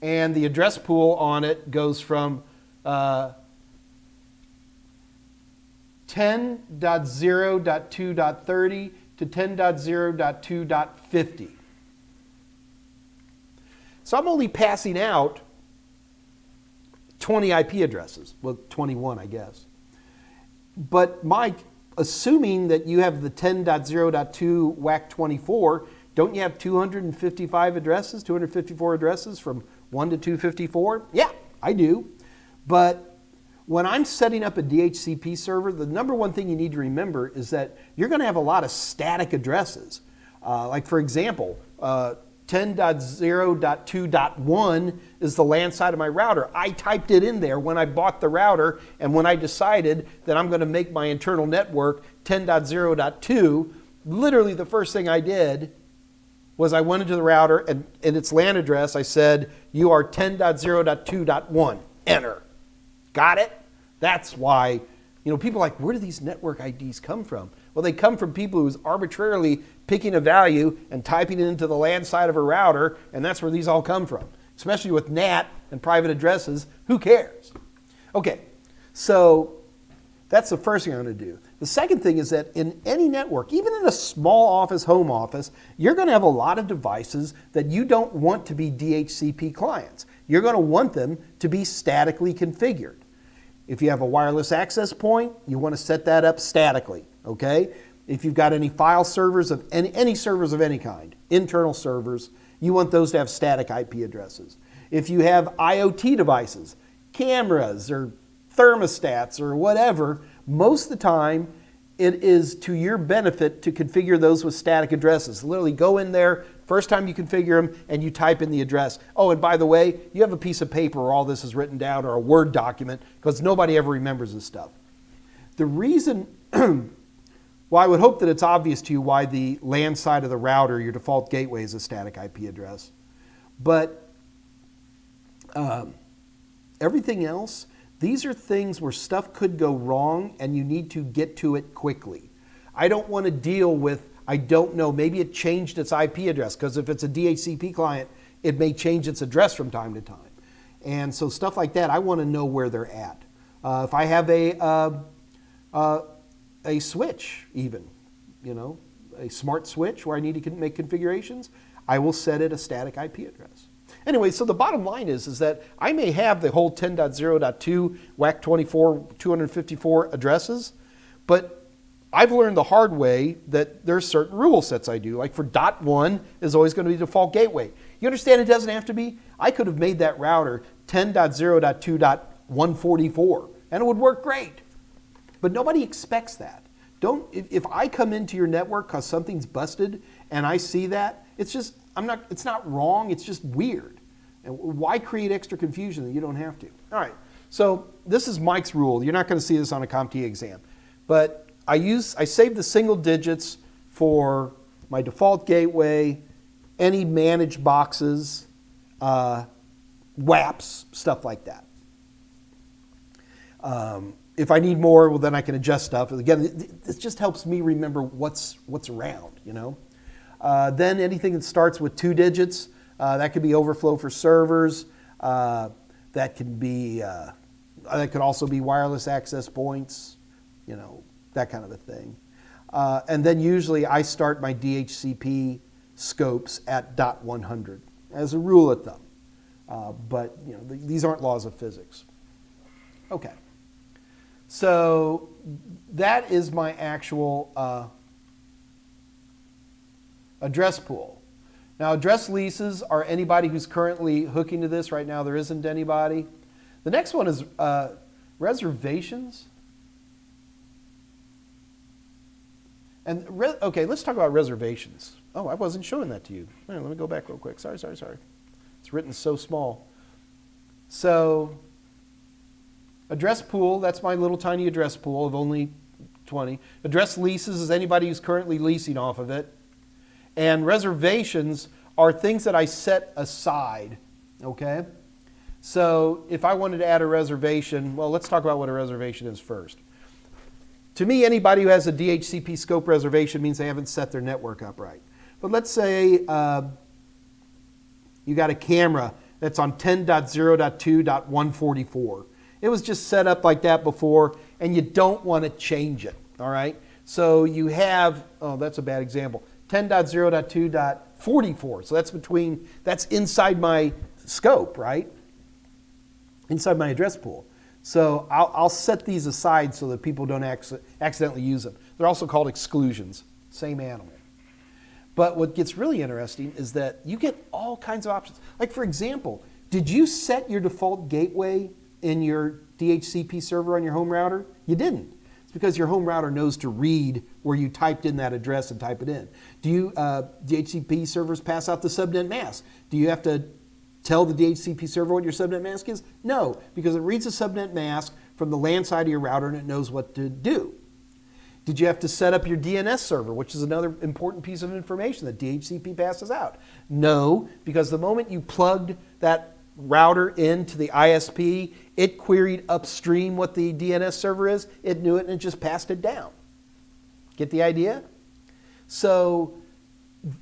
And the address pool on it goes from 10.0.2.30 to 10.0.2.50. So I'm only passing out 20 IP addresses. Well, 21, I guess. But Mike, assuming that you have the 10.0.2 WAC 24, don't you have 255 addresses, 254 addresses from 1 to 254? Yeah, I do. But when I'm setting up a DHCP server, the number one thing you need to remember is that you're going to have a lot of static addresses. Like, for example, 10.0.2.1 is the LAN side of my router. I typed it in there when I bought the router, and when I decided that I'm going to make my internal network 10.0.2, literally the first thing I did was I went into the router, and in its LAN address, I said, you are 10.0.2.1, enter. Got it? That's why, people are like, where do these network IDs come from? Well, they come from people who's arbitrarily picking a value and typing it into the LAN side of a router, and that's where these all come from. Especially with NAT and private addresses, who cares? Okay, so that's the first thing I'm going to do. The second thing is that in any network, even in a small office, home office, you're going to have a lot of devices that you don't want to be DHCP clients. You're going to want them to be statically configured. If you have a wireless access point, you want to set that up statically, okay? If you've got any file servers of any servers of any kind, internal servers, you want those to have static IP addresses. If you have IoT devices, cameras or thermostats or whatever, most of the time it is to your benefit to configure those with static addresses. Literally go in there, first time you configure them, and you type in the address. Oh, and by the way, you have a piece of paper where all this is written down, or a Word document, because nobody ever remembers this stuff. The reason, well, I would hope that it's obvious to you why the LAN side of the router, your default gateway, is a static IP address. But everything else, these are things where stuff could go wrong and you need to get to it quickly. I don't want to deal with, I don't know, maybe it changed its IP address, because if it's a DHCP client, it may change its address from time to time. And so stuff like that, I want to know where they're at. If I have a switch even, a smart switch where I need to make configurations, I will set it a static IP address. Anyway, so the bottom line is that I may have the whole 10.0.2 WAC24 254 addresses, but I've learned the hard way that there's certain rule sets I do. Like for .1 is always going to be default gateway. You understand it doesn't have to be? I could have made that router 10.0.2.144 and it would work great. But nobody expects that. If I come into your network because something's busted and I see that, it's not wrong, it's just weird. And why create extra confusion that you don't have to? All right, so this is Mike's rule. You're not going to see this on a CompTIA exam. But I save the single digits for my default gateway, any managed boxes, WAPs, stuff like that. If I need more, well, then I can adjust stuff. Again, this just helps me remember what's around, Then anything that starts with 2 digits, that could be overflow for servers. That could also be wireless access points, that kind of a thing. And then usually I start my DHCP scopes at .100 as a rule of thumb. But these aren't laws of physics. Okay. So that is my actual address pool. Now, address leases are anybody who's currently hooking to this. Right now, there isn't anybody. The next one is reservations. And okay, let's talk about reservations. Oh, I wasn't showing that to you. Let me go back real quick. Sorry. It's written so small. So address pool, that's my little tiny address pool of only 20. Address leases is anybody who's currently leasing off of it. And reservations are things that I set aside, okay? So if I wanted to add a reservation, well, let's talk about what a reservation is first. To me, anybody who has a DHCP scope reservation means they haven't set their network up right. But let's say you got a camera that's on 10.0.2.144. It was just set up like that before, and you don't want to change it, all right? So you have, oh, that's a bad example, 10.0.2.44. So that's inside my scope, right? Inside my address pool. So I'll set these aside so that people don't accidentally use them. They're also called exclusions, same animal. But what gets really interesting is that you get all kinds of options. Like for example, did you set your default gateway in your DHCP server on your home router? You didn't. It's because your home router knows to read where you typed in that address and type it in. Do you, DHCP servers pass out the subnet mask? Do you have to tell the DHCP server what your subnet mask is? No, because it reads the subnet mask from the LAN side of your router and it knows what to do. Did you have to set up your DNS server, which is another important piece of information that DHCP passes out? No, because the moment you plugged that router into the ISP, it queried upstream what the DNS server is, it knew it, and it just passed it down. Get the idea? So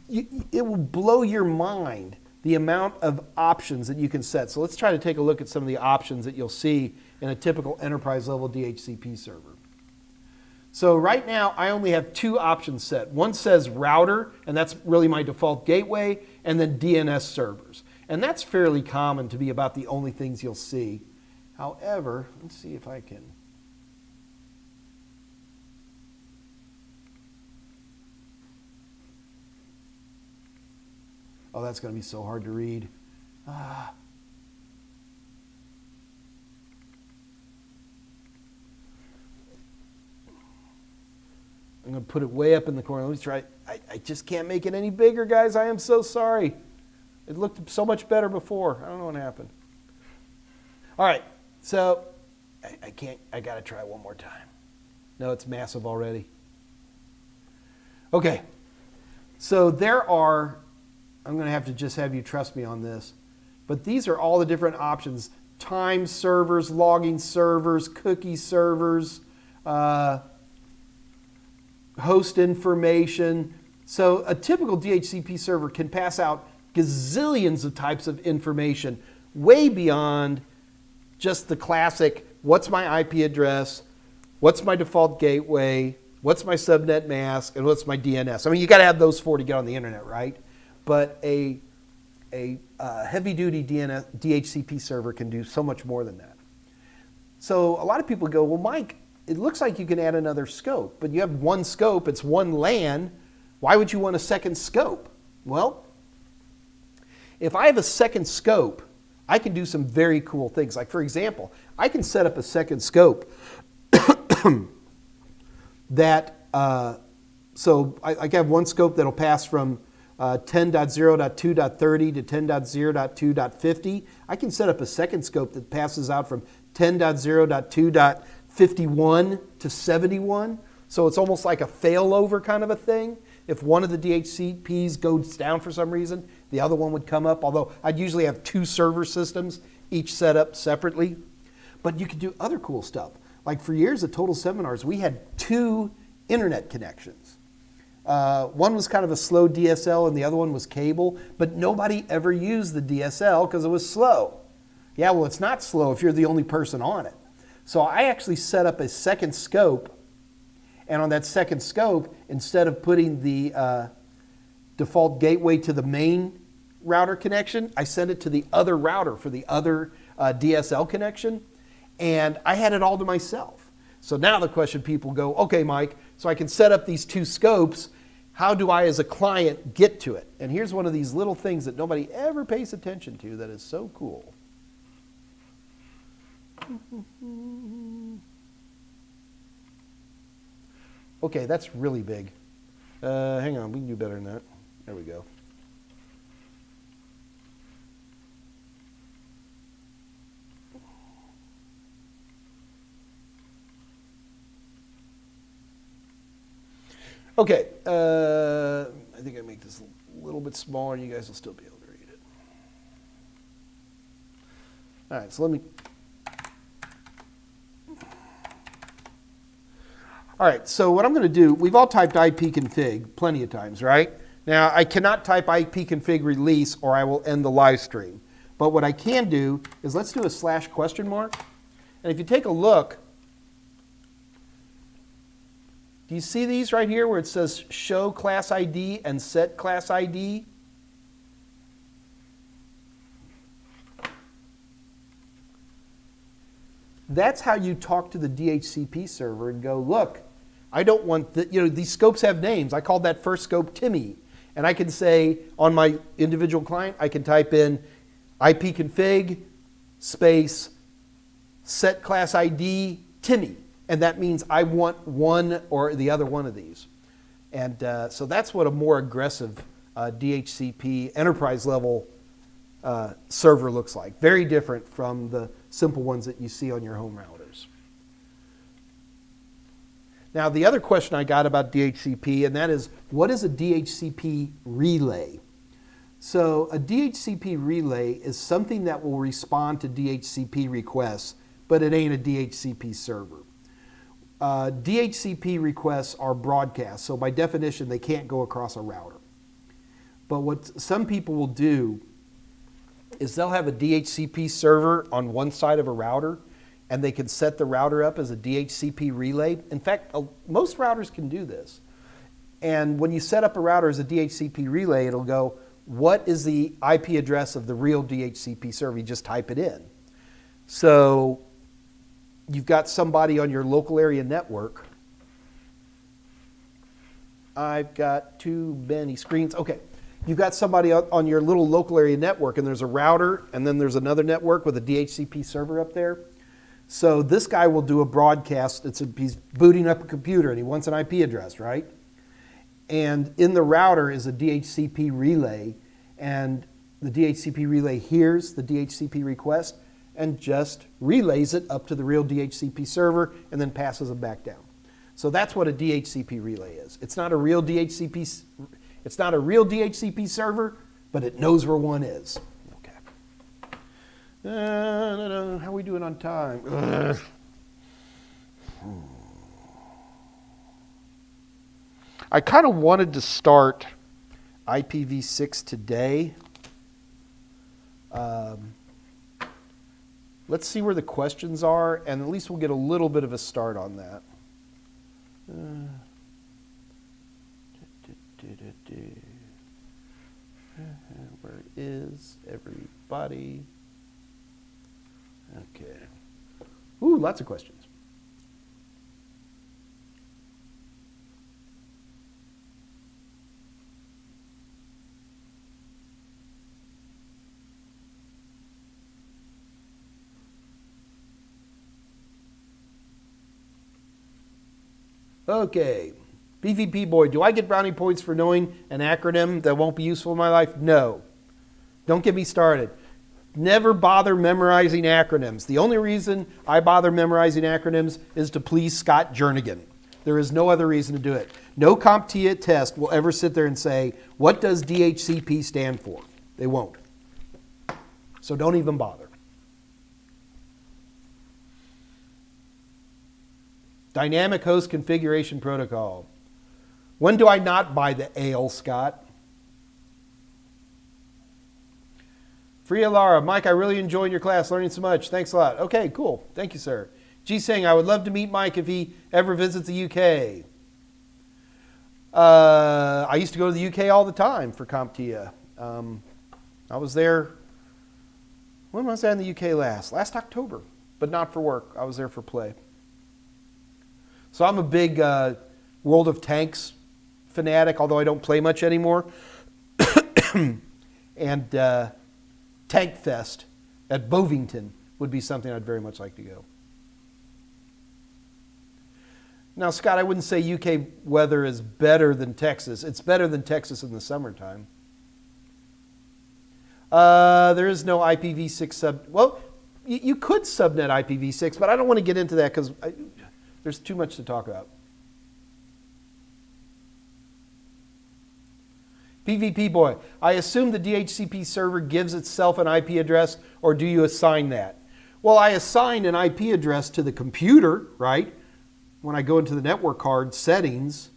it will blow your mind the amount of options that you can set. So let's try to take a look at some of the options that you'll see in a typical enterprise level DHCP server. So right now, I only have 2 options set. One says router, and that's really my default gateway, and then DNS servers. And that's fairly common to be about the only things you'll see. However, let's see if I can. Oh, that's going to be so hard to read. I'm going to put it way up in the corner. Let me try. I just can't make it any bigger, guys. I am so sorry. It looked so much better before. I don't know what happened. All right, so I can't. I got to try one more time. No, it's massive already. Okay, so there are, I'm going to have to just have you trust me on this, but these are all the different options. Time servers, logging servers, cookie servers, host information. So a typical DHCP server can pass out gazillions of types of information way beyond just the classic, what's my IP address, what's my default gateway, what's my subnet mask, and what's my DNS. I mean, you got to have those 4 to get on the internet, right? But a heavy-duty DHCP server can do so much more than that. So a lot of people go, well, Mike, it looks like you can add another scope, but you have one scope, it's one LAN. Why would you want a second scope? Well, if I have a second scope, I can do some very cool things. Like, for example, I can set up a second scope that, so I have one scope that'll pass from 10.0.2.30 to 10.0.2.50. I can set up a second scope that passes out from 10.0.2.51 to 71. So it's almost like a failover kind of a thing. If one of the DHCPs goes down for some reason, the other one would come up, although I'd usually have 2 server systems, each set up separately. But you could do other cool stuff. Like for years at Total Seminars, we had 2 internet connections. One was kind of a slow DSL and the other one was cable, but nobody ever used the DSL because it was slow. Yeah, well, it's not slow if you're the only person on it. So I actually set up a second scope, and on that second scope, instead of putting the default gateway to the main router connection, I sent it to the other router for the other DSL connection, and I had it all to myself. So now the question people go, okay, Mike, so I can set up these 2 scopes. How do I, as a client, get to it? And here's one of these little things that nobody ever pays attention to that is so cool. Okay, that's really big. Hang on, we can do better than that. There we go. Okay, I think I make this a little bit smaller. You guys will still be able to read it. All right, so let me. All right, so what I'm going to do, we've all typed ipconfig plenty of times, right? Now, I cannot type ipconfig release or I will end the live stream. But what I can do is let's do a /?. And if you take a look, do you see these right here where it says show class ID and set class ID? That's how you talk to the DHCP server and go, look, I don't want, these scopes have names. I called that first scope Timmy. And I can say on my individual client, I can type in ipconfig space set class ID Timmy. And that means I want one or the other one of these. And so that's what a more aggressive DHCP enterprise level server looks like. Very different from the simple ones that you see on your home routers. Now, the other question I got about DHCP, and that is, what is a DHCP relay? So a DHCP relay is something that will respond to DHCP requests, but it ain't a DHCP server. DHCP requests are broadcast, so by definition, they can't go across a router. But what some people will do is they'll have a DHCP server on one side of a router, and they can set the router up as a DHCP relay. In fact, most routers can do this. And when you set up a router as a DHCP relay, it'll go, what is the IP address of the real DHCP server? You just type it in. So you've got somebody on your local area network. I've got too many screens. Okay. You've got somebody on your little local area network, and there's a router, and then there's another network with a DHCP server up there. So this guy will do a broadcast. He's booting up a computer, and he wants an IP address, right? And in the router is a DHCP relay, and the DHCP relay hears the DHCP request and just relays it up to the real DHCP server and then passes it back down. So that's what a DHCP relay is. It's not a real DHCP server, but it knows where one is. Okay. How are we doing on time? I kind of wanted to start IPv6 today. Let's see where the questions are, and at least we'll get a little bit of a start on that. Where is everybody? Okay. Ooh, lots of questions. Okay. PvP boy, do I get brownie points for knowing an acronym that won't be useful in my life? No. Don't get me started. Never bother memorizing acronyms. The only reason I bother memorizing acronyms is to please Scott Jernigan. There is no other reason to do it. No CompTIA test will ever sit there and say, what does DHCP stand for? They won't. So don't even bother. Dynamic host configuration protocol. When do I not buy the ale, Scott? Freya Lara, Mike, I really enjoyed your class, learning so much. Thanks a lot. Okay, cool. Thank you, sir. G Singh, I would love to meet Mike if he ever visits the UK. I used to go to the UK all the time for CompTIA. I was there, when was I in the UK last? Last October, but not for work. I was there for play. So I'm a big World of Tanks fanatic, although I don't play much anymore. And Tank Fest at Bovington would be something I'd very much like to go. Now, Scott, I wouldn't say UK weather is better than Texas. It's better than Texas in the summertime. There is no IPv6 sub... Well, you could subnet IPv6, but I don't want to get into that because there's too much to talk about. PvP boy, I assume the DHCP server gives itself an IP address, or do you assign that? Well, I assign an IP address to the computer, right? When I go into the network card settings,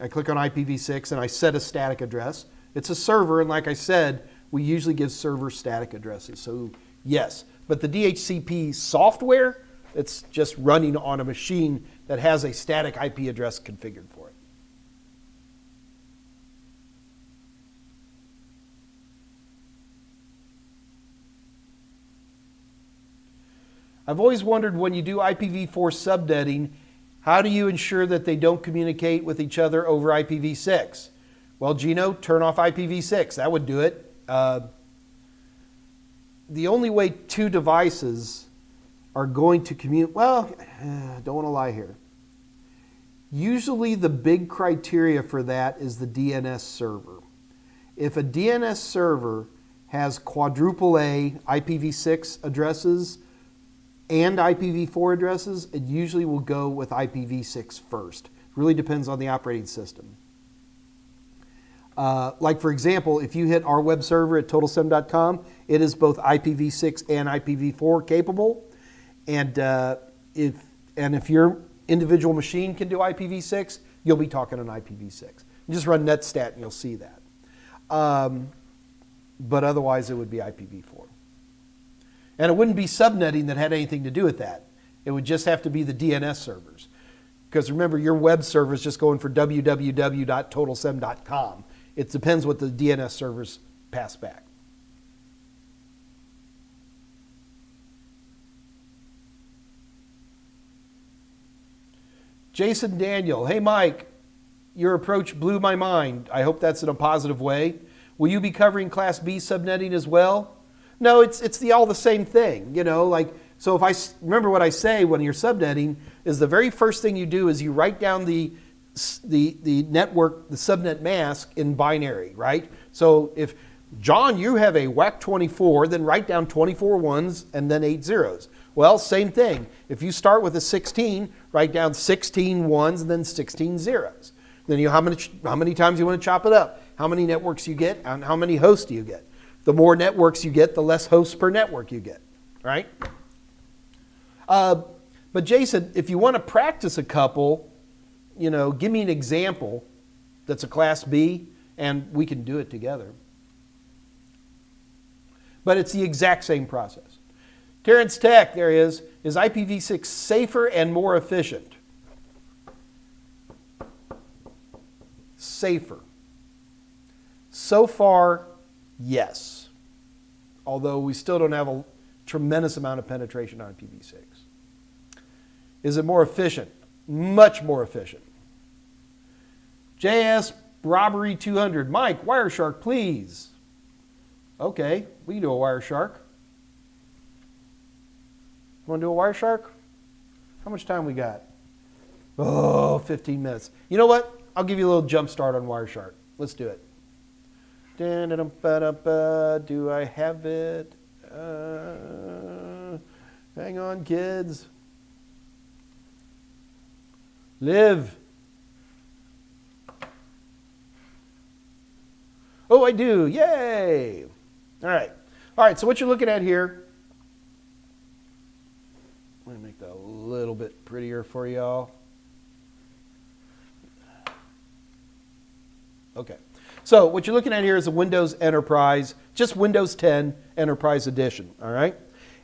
I click on IPv6 and I set a static address. It's a server, and like I said, we usually give server static addresses. So yes, but the DHCP software, it's just running on a machine that has a static IP address configured for it. I've always wondered, when you do IPv4 subnetting, how do you ensure that they don't communicate with each other over IPv6? Well, Gino, turn off IPv6. That would do it. The only way two devices are going to communicate, well, don't want to lie here. Usually the big criteria for that is the DNS server. If a DNS server has quadruple A IPv6 addresses and IPv4 addresses, it usually will go with IPv6 first. It really depends on the operating system. Like for example, if you hit our web server at totalsem.com, it is both IPv6 and IPv4 capable. And if your individual machine can do IPv6, you'll be talking on IPv6. You just run netstat and you'll see that. But otherwise it would be IPv4. And it wouldn't be subnetting that had anything to do with that. It would just have to be the DNS servers. Because remember, your web server is just going for www.totalsem.com. It depends what the DNS servers pass back. Jason Daniel, hey Mike, your approach blew my mind. I hope that's in a positive way. Will you be covering Class B subnetting as well? No, it's all the same thing, you know, like, so if I remember what I say when you're subnetting is the very first thing you do is you write down the network, the subnet mask in binary, right? So if, John, you have a WAC 24, then write down 24 ones and then 8 zeros. Well, same thing. If you start with a 16, write down 16 ones and then 16 zeros. Then you know how many times you want to chop it up, how many networks you get, and how many hosts do you get. The more networks you get, the less hosts per network you get, right? But Jason, if you want to practice a couple, you know, give me an example that's a Class B, and we can do it together. But it's the exact same process. Terrence Tech, there is IPv6 safer and more efficient? Safer. So far, yes. Although we still don't have a tremendous amount of penetration on IPv6. Is it more efficient? Much more efficient. JS Robbery 200. Mike, WireShark, please. Okay, we can do a WireShark. Want to do a WireShark? How much time we got? Oh, 15 minutes. You know what? I'll give you a little jump start on WireShark. Let's do it. Do I have it? Hang on, kids. Live. Oh, I do. Yay. All right. All right, so what you're looking at here, let me make that a little bit prettier for y'all. Okay. So what you're looking at here is a Windows Enterprise, just Windows 10 Enterprise Edition, all right?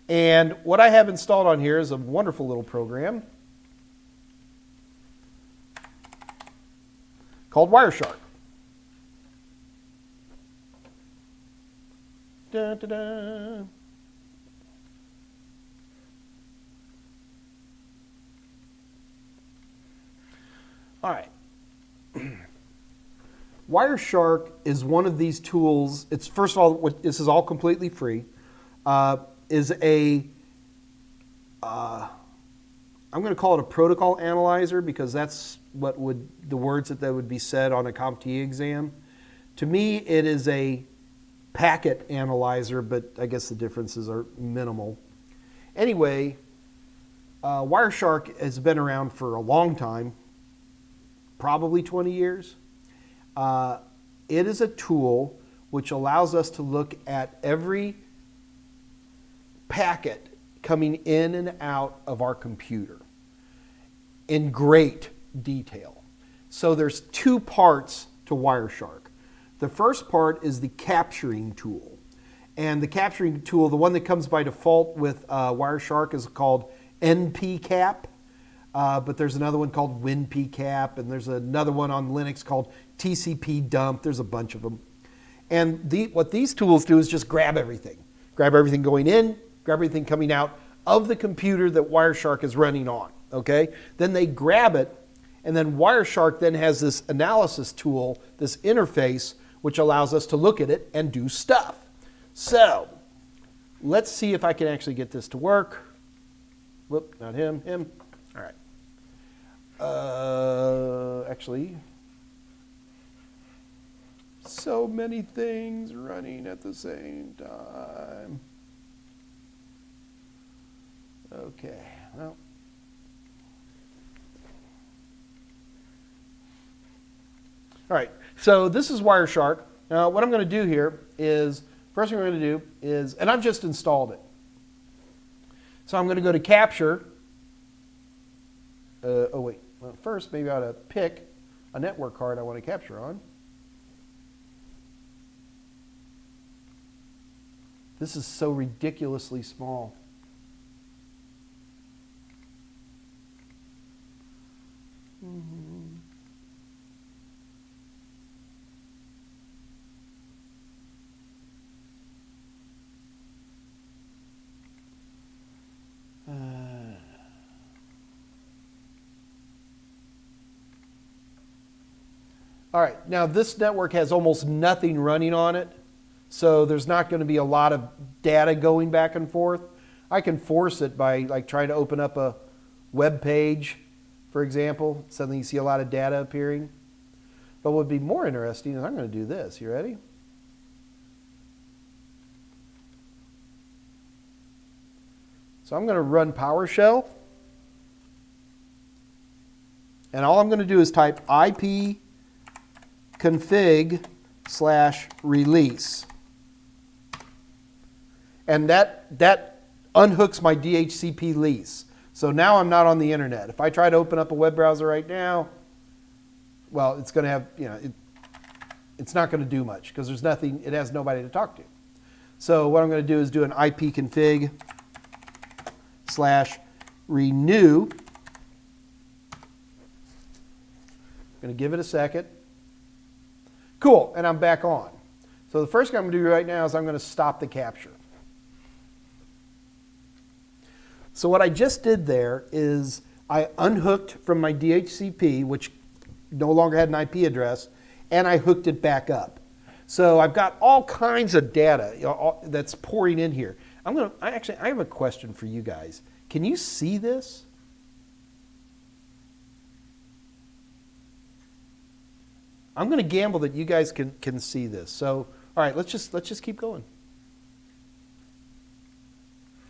And what I have installed on here is a wonderful little program called WireShark. Da, da, da. All right. WireShark is one of these tools. It's, first of all, this is all completely free. Is a, I'm going to call it a protocol analyzer because that's what would, the words that would be said on a CompTIA exam. To me, it is a packet analyzer, but I guess the differences are minimal. Anyway, WireShark has been around for a long time, probably 20 years. It is a tool which allows us to look at every packet coming in and out of our computer in great detail. So there's two parts to WireShark. The first part is the capturing tool. And the capturing tool, the one that comes by default with WireShark, is called npcap. But there's another one called WinPcap, and there's another one on Linux called TCP dump. There's a bunch of them. And what these tools do is just grab everything. Grab everything going in, grab everything coming out of the computer that WireShark is running on, okay? Then they grab it, and then WireShark then has this analysis tool, this interface, which allows us to look at it and do stuff. So let's see if I can actually get this to work. Whoop, not him, him. All right. Actually, so many things running at the same time. Okay, well. All right, so this is WireShark. Now, what I'm going to do here is, first thing we're going to do is, and I've just installed it. So I'm going to go to Capture. Oh, wait. Well, first, maybe I ought to pick a network card I want to capture on. This is so ridiculously small. All right, now this network has almost nothing running on it, so there's not going to be a lot of data going back and forth. I can force it by like trying to open up a web page, for example. Suddenly you see a lot of data appearing. But what would be more interesting is I'm going to do this. You ready? So I'm going to run PowerShell. And all I'm going to do is type ipconfig/release. And that unhooks my DHCP lease. So now I'm not on the internet. If I try to open up a web browser right now, well, it's going to have, you know, it's not going to do much because there's nothing, it has nobody to talk to. So what I'm going to do is do an ipconfig/renew. I'm going to give it a second. Cool, and I'm back on. So the first thing I'm going to do right now is I'm going to stop the capture. So what I just did there is I unhooked from my DHCP, which no longer had an IP address, and I hooked it back up. So I've got all kinds of data that's pouring in here. I have a question for you guys. Can you see this? I'm going to gamble that you guys can see this. So, all right, let's just keep going.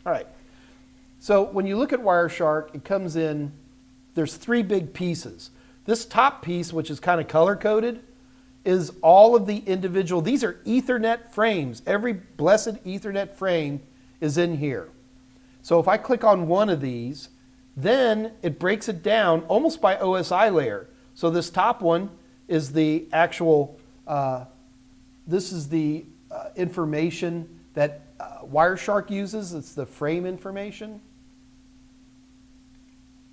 All right. So when you look at WireShark, it comes in, there's three big pieces. This top piece, which is kind of color-coded, is all of the individual, these are Ethernet frames. Every blessed Ethernet frame is in here. So if I click on one of these, then it breaks it down almost by OSI layer. So this top one is the actual, this is the information that WireShark uses. It's the frame information.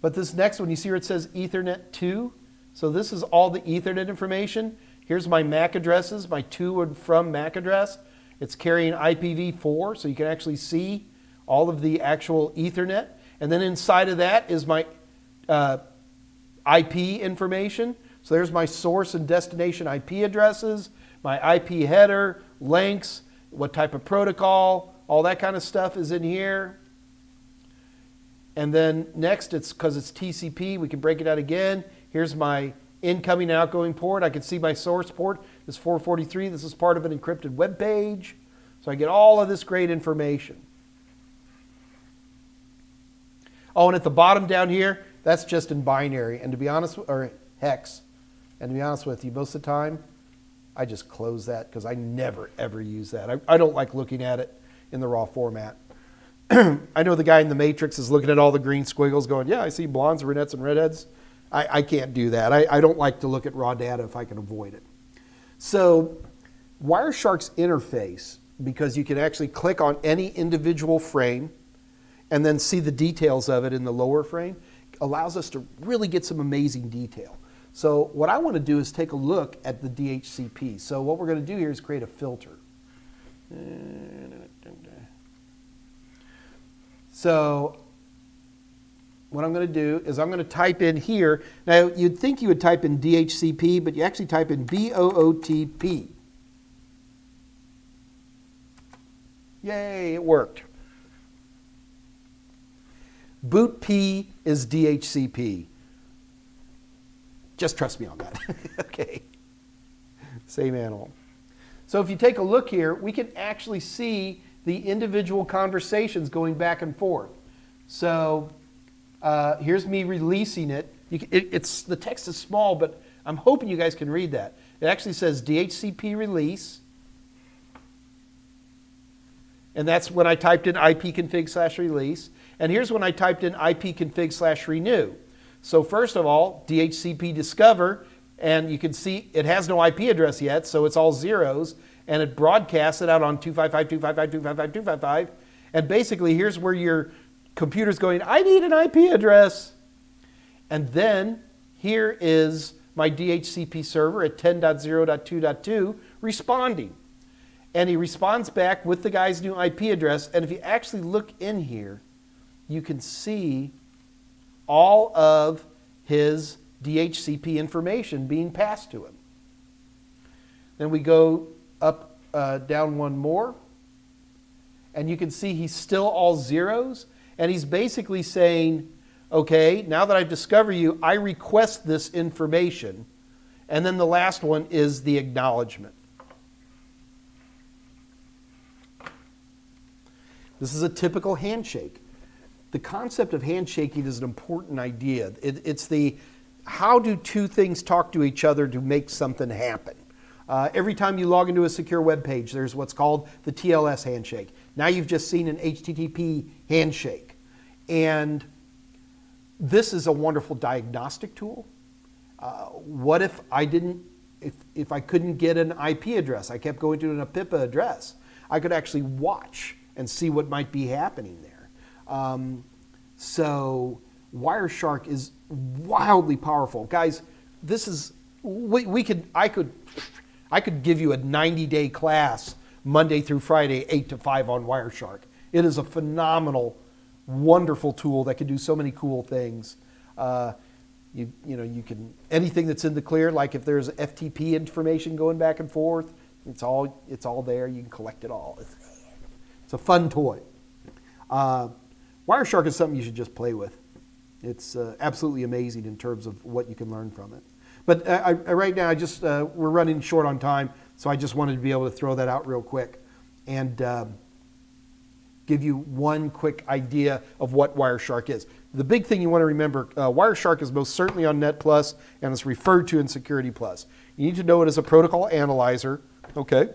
But this next one, you see where it says Ethernet 2? So this is all the Ethernet information. Here's my MAC addresses, my to and from MAC address. It's carrying IPv4, so you can actually see all of the actual Ethernet. And then inside of that is my IP information. So there's my source and destination IP addresses, my IP header, links, what type of protocol, all that kind of stuff is in here. And then next, it's because it's TCP, we can break it out again. Here's my incoming and outgoing port. I can see my source port is 443. This is part of an encrypted web page. So I get all of this great information. Oh, and at the bottom down here, that's just in binary. And to be honest, or hex. And to be honest with you, most of the time, I just close that because I never, ever use that. I don't like looking at it in the raw format. I know the guy in the Matrix is looking at all the green squiggles going, yeah, I see blondes, brunettes, and redheads. I can't do that. I don't like to look at raw data if I can avoid it. So WireShark's interface, because you can actually click on any individual frame and then see the details of it in the lower frame, allows us to really get some amazing detail. So what I want to do is take a look at the DHCP. So what we're going to do here is create a filter. So what I'm going to do is I'm going to type in here. Now, you'd think you would type in DHCP, but you actually type in BOOTP. Yay, it worked. Boot P is DHCP. Just trust me on that. Okay. Same animal. So if you take a look here, we can actually see the individual conversations going back and forth. So here's me releasing it. The text is small, but I'm hoping you guys can read that. It actually says DHCP release. And that's when I typed in ipconfig/release. And here's when I typed in ipconfig/renew. So first of all, DHCP discover, and you can see it has no IP address yet, so it's all zeros, and it broadcasts it out on 255.255.255.255. And basically, here's where your computer's going, I need an IP address. And then here is my DHCP server at 10.0.2.2 responding. And he responds back with the guy's new IP address. And if you actually look in here, you can see all of his DHCP information being passed to him. Then we go up, down one more, and you can see he's still all zeros, and he's basically saying, okay, now that I've discovered you, I request this information. And then the last one is the acknowledgement. This is a typical handshake. The concept of handshaking is an important idea. It's the how do two things talk to each other to make something happen. Every time you log into a secure web page, there's what's called the TLS handshake. Now you've just seen an HTTP handshake. And this is a wonderful diagnostic tool. What if I didn't, if I couldn't get an IP address, I kept going to an APIPA address, I could actually watch and see what might be happening there. So WireShark is wildly powerful. Guys, this is, I I could give you a 90-day class Monday through Friday, 8 to 5 on WireShark. It is a phenomenal, wonderful tool that can do so many cool things. You can, anything that's in the clear, like if there's FTP information going back and forth, it's all there. You can collect it all. It's a fun toy. WireShark is something you should just play with. It's absolutely amazing in terms of what you can learn from it. But right now, we're running short on time, so I just wanted to be able to throw that out real quick and give you one quick idea of what WireShark is. The big thing you want to remember, WireShark is most certainly on Net Plus, and it's referred to in Security Plus. You need to know it as a protocol analyzer, okay?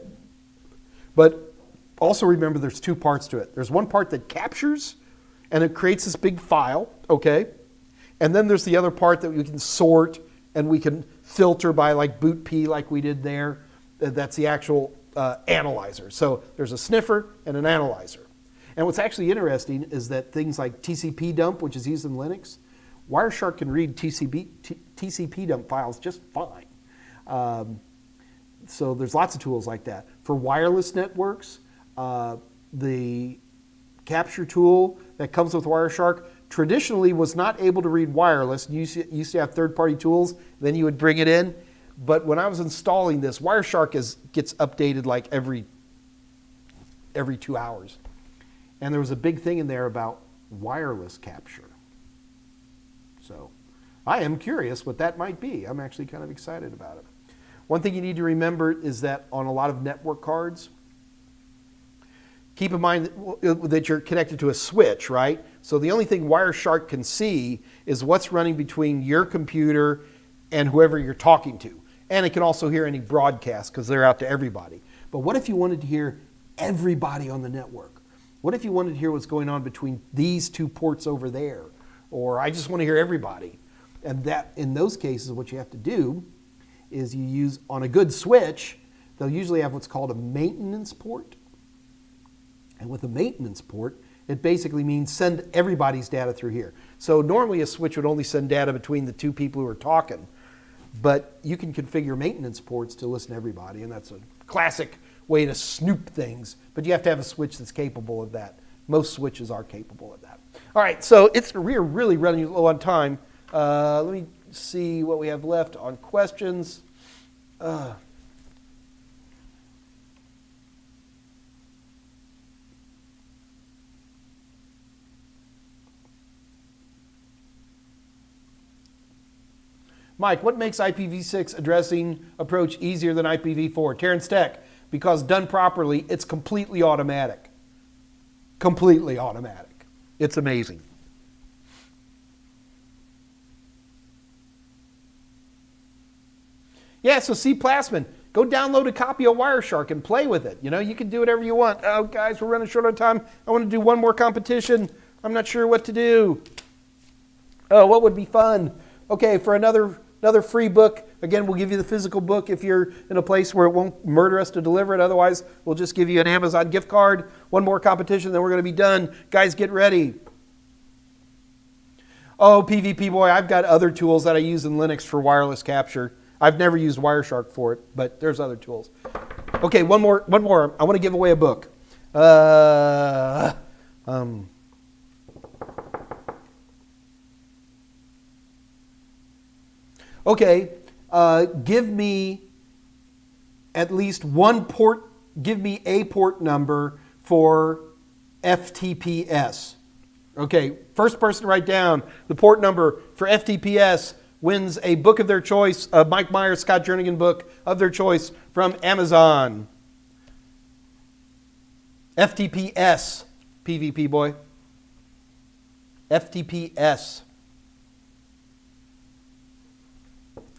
But also remember there's two parts to it. There's one part that captures, and it creates this big file, okay? And then there's the other part that we can sort, and we can filter by like boot P like we did there. That's the actual analyzer. So there's a sniffer and an analyzer. And what's actually interesting is that things like TCP dump, which is used in Linux, WireShark can read TCP dump files just fine. So there's lots of tools like that. For wireless networks, the capture tool that comes with WireShark traditionally was not able to read wireless. You used to have third-party tools, then you would bring it in. But when I was installing this, WireShark gets updated like every 2 hours. And there was a big thing in there about wireless capture. So I am curious what that might be. I'm actually kind of excited about it. One thing you need to remember is that on a lot of network cards, keep in mind that you're connected to a switch, right? So the only thing WireShark can see is what's running between your computer and whoever you're talking to. And it can also hear any broadcast because they're out to everybody. But what if you wanted to hear everybody on the network? What if you wanted to hear what's going on between these two ports over there? Or I just want to hear everybody. And that, in those cases, what you have to do is you use, on a good switch, they'll usually have what's called a maintenance port. And with a maintenance port, it basically means send everybody's data through here. So normally a switch would only send data between the two people who are talking. But you can configure maintenance ports to listen to everybody, and that's a classic way to snoop things. But you have to have a switch that's capable of that. Most switches are capable of that. All right, so we're really running low on time. Let me see what we have left on questions. Mike, what makes IPv6 addressing approach easier than IPv4? Terrence Tech, because done properly, it's completely automatic. Completely automatic. It's amazing. Yeah, so C. Plasman, go download a copy of WireShark and play with it. You know, you can do whatever you want. Oh, guys, we're running short on time. I want to do one more competition. I'm not sure what to do. Oh, what would be fun? Okay, for another free book. Again, we'll give you the physical book if you're in a place where it won't murder us to deliver it. Otherwise, we'll just give you an Amazon gift card. One more competition, then we're going to be done. Guys, get ready. Oh, PvP boy, I've got other tools that I use in Linux for wireless capture. I've never used WireShark for it, but there's other tools. Okay, one more. I want to give away a book. Okay, give me at least one port, give me a port number for FTPS. Okay, first person to write down the port number for FTPS wins a book of their choice, a Mike Meyers, Scott Jernigan book of their choice from Amazon. FTPS, PvP boy. FTPS.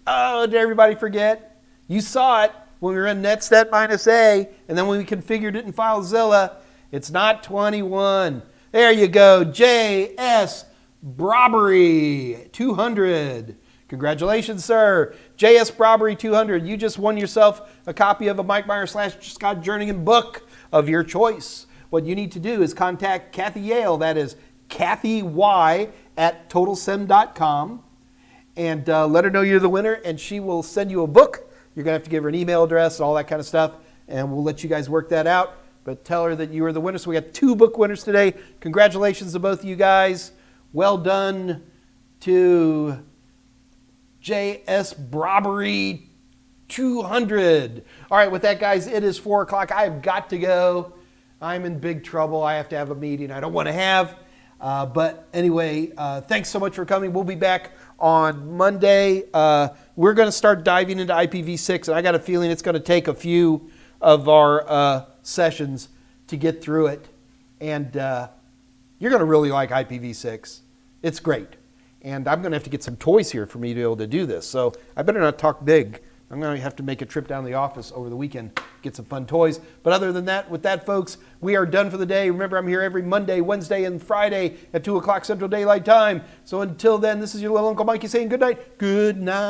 Oh, did everybody forget? You saw it when we were in netstat -a, and then when we configured it in FileZilla. It's not 21. There you go, JS Brobbery 200. Congratulations, sir. JS Brobbery 200. You just won yourself a copy of a Mike Meyers / Scott Jernigan book of your choice. What you need to do is contact Kathy Yale, that is Kathy Y @totalsim.com, and let her know you're the winner, and she will send you a book You're going to have to give her an email address and all that kind of stuff, and we'll let you guys work that out. But tell her that you are the winner. So we got 2 book winners today. Congratulations to both of you guys. Well done to J.S. Brobbery 200. All right, with that, guys, it is 4 o'clock. I have got to go. I'm in big trouble. I have to have a meeting I don't want to have. But anyway, thanks so much for coming. We'll be back on Monday. We're going to start diving into IPv6, and I got a feeling it's going to take a few of our sessions to get through it. And you're going to really like IPv6. It's great. And I'm going to have to get some toys here for me to be able to do this. So I better not talk big. I'm going to have to make a trip down to the office over the weekend, get some fun toys. But other than that, with that, folks, we are done for the day. Remember, I'm here every Monday, Wednesday, and Friday at 2 o'clock Central Daylight Time. So until then, this is your little Uncle Mikey saying good night. Good night.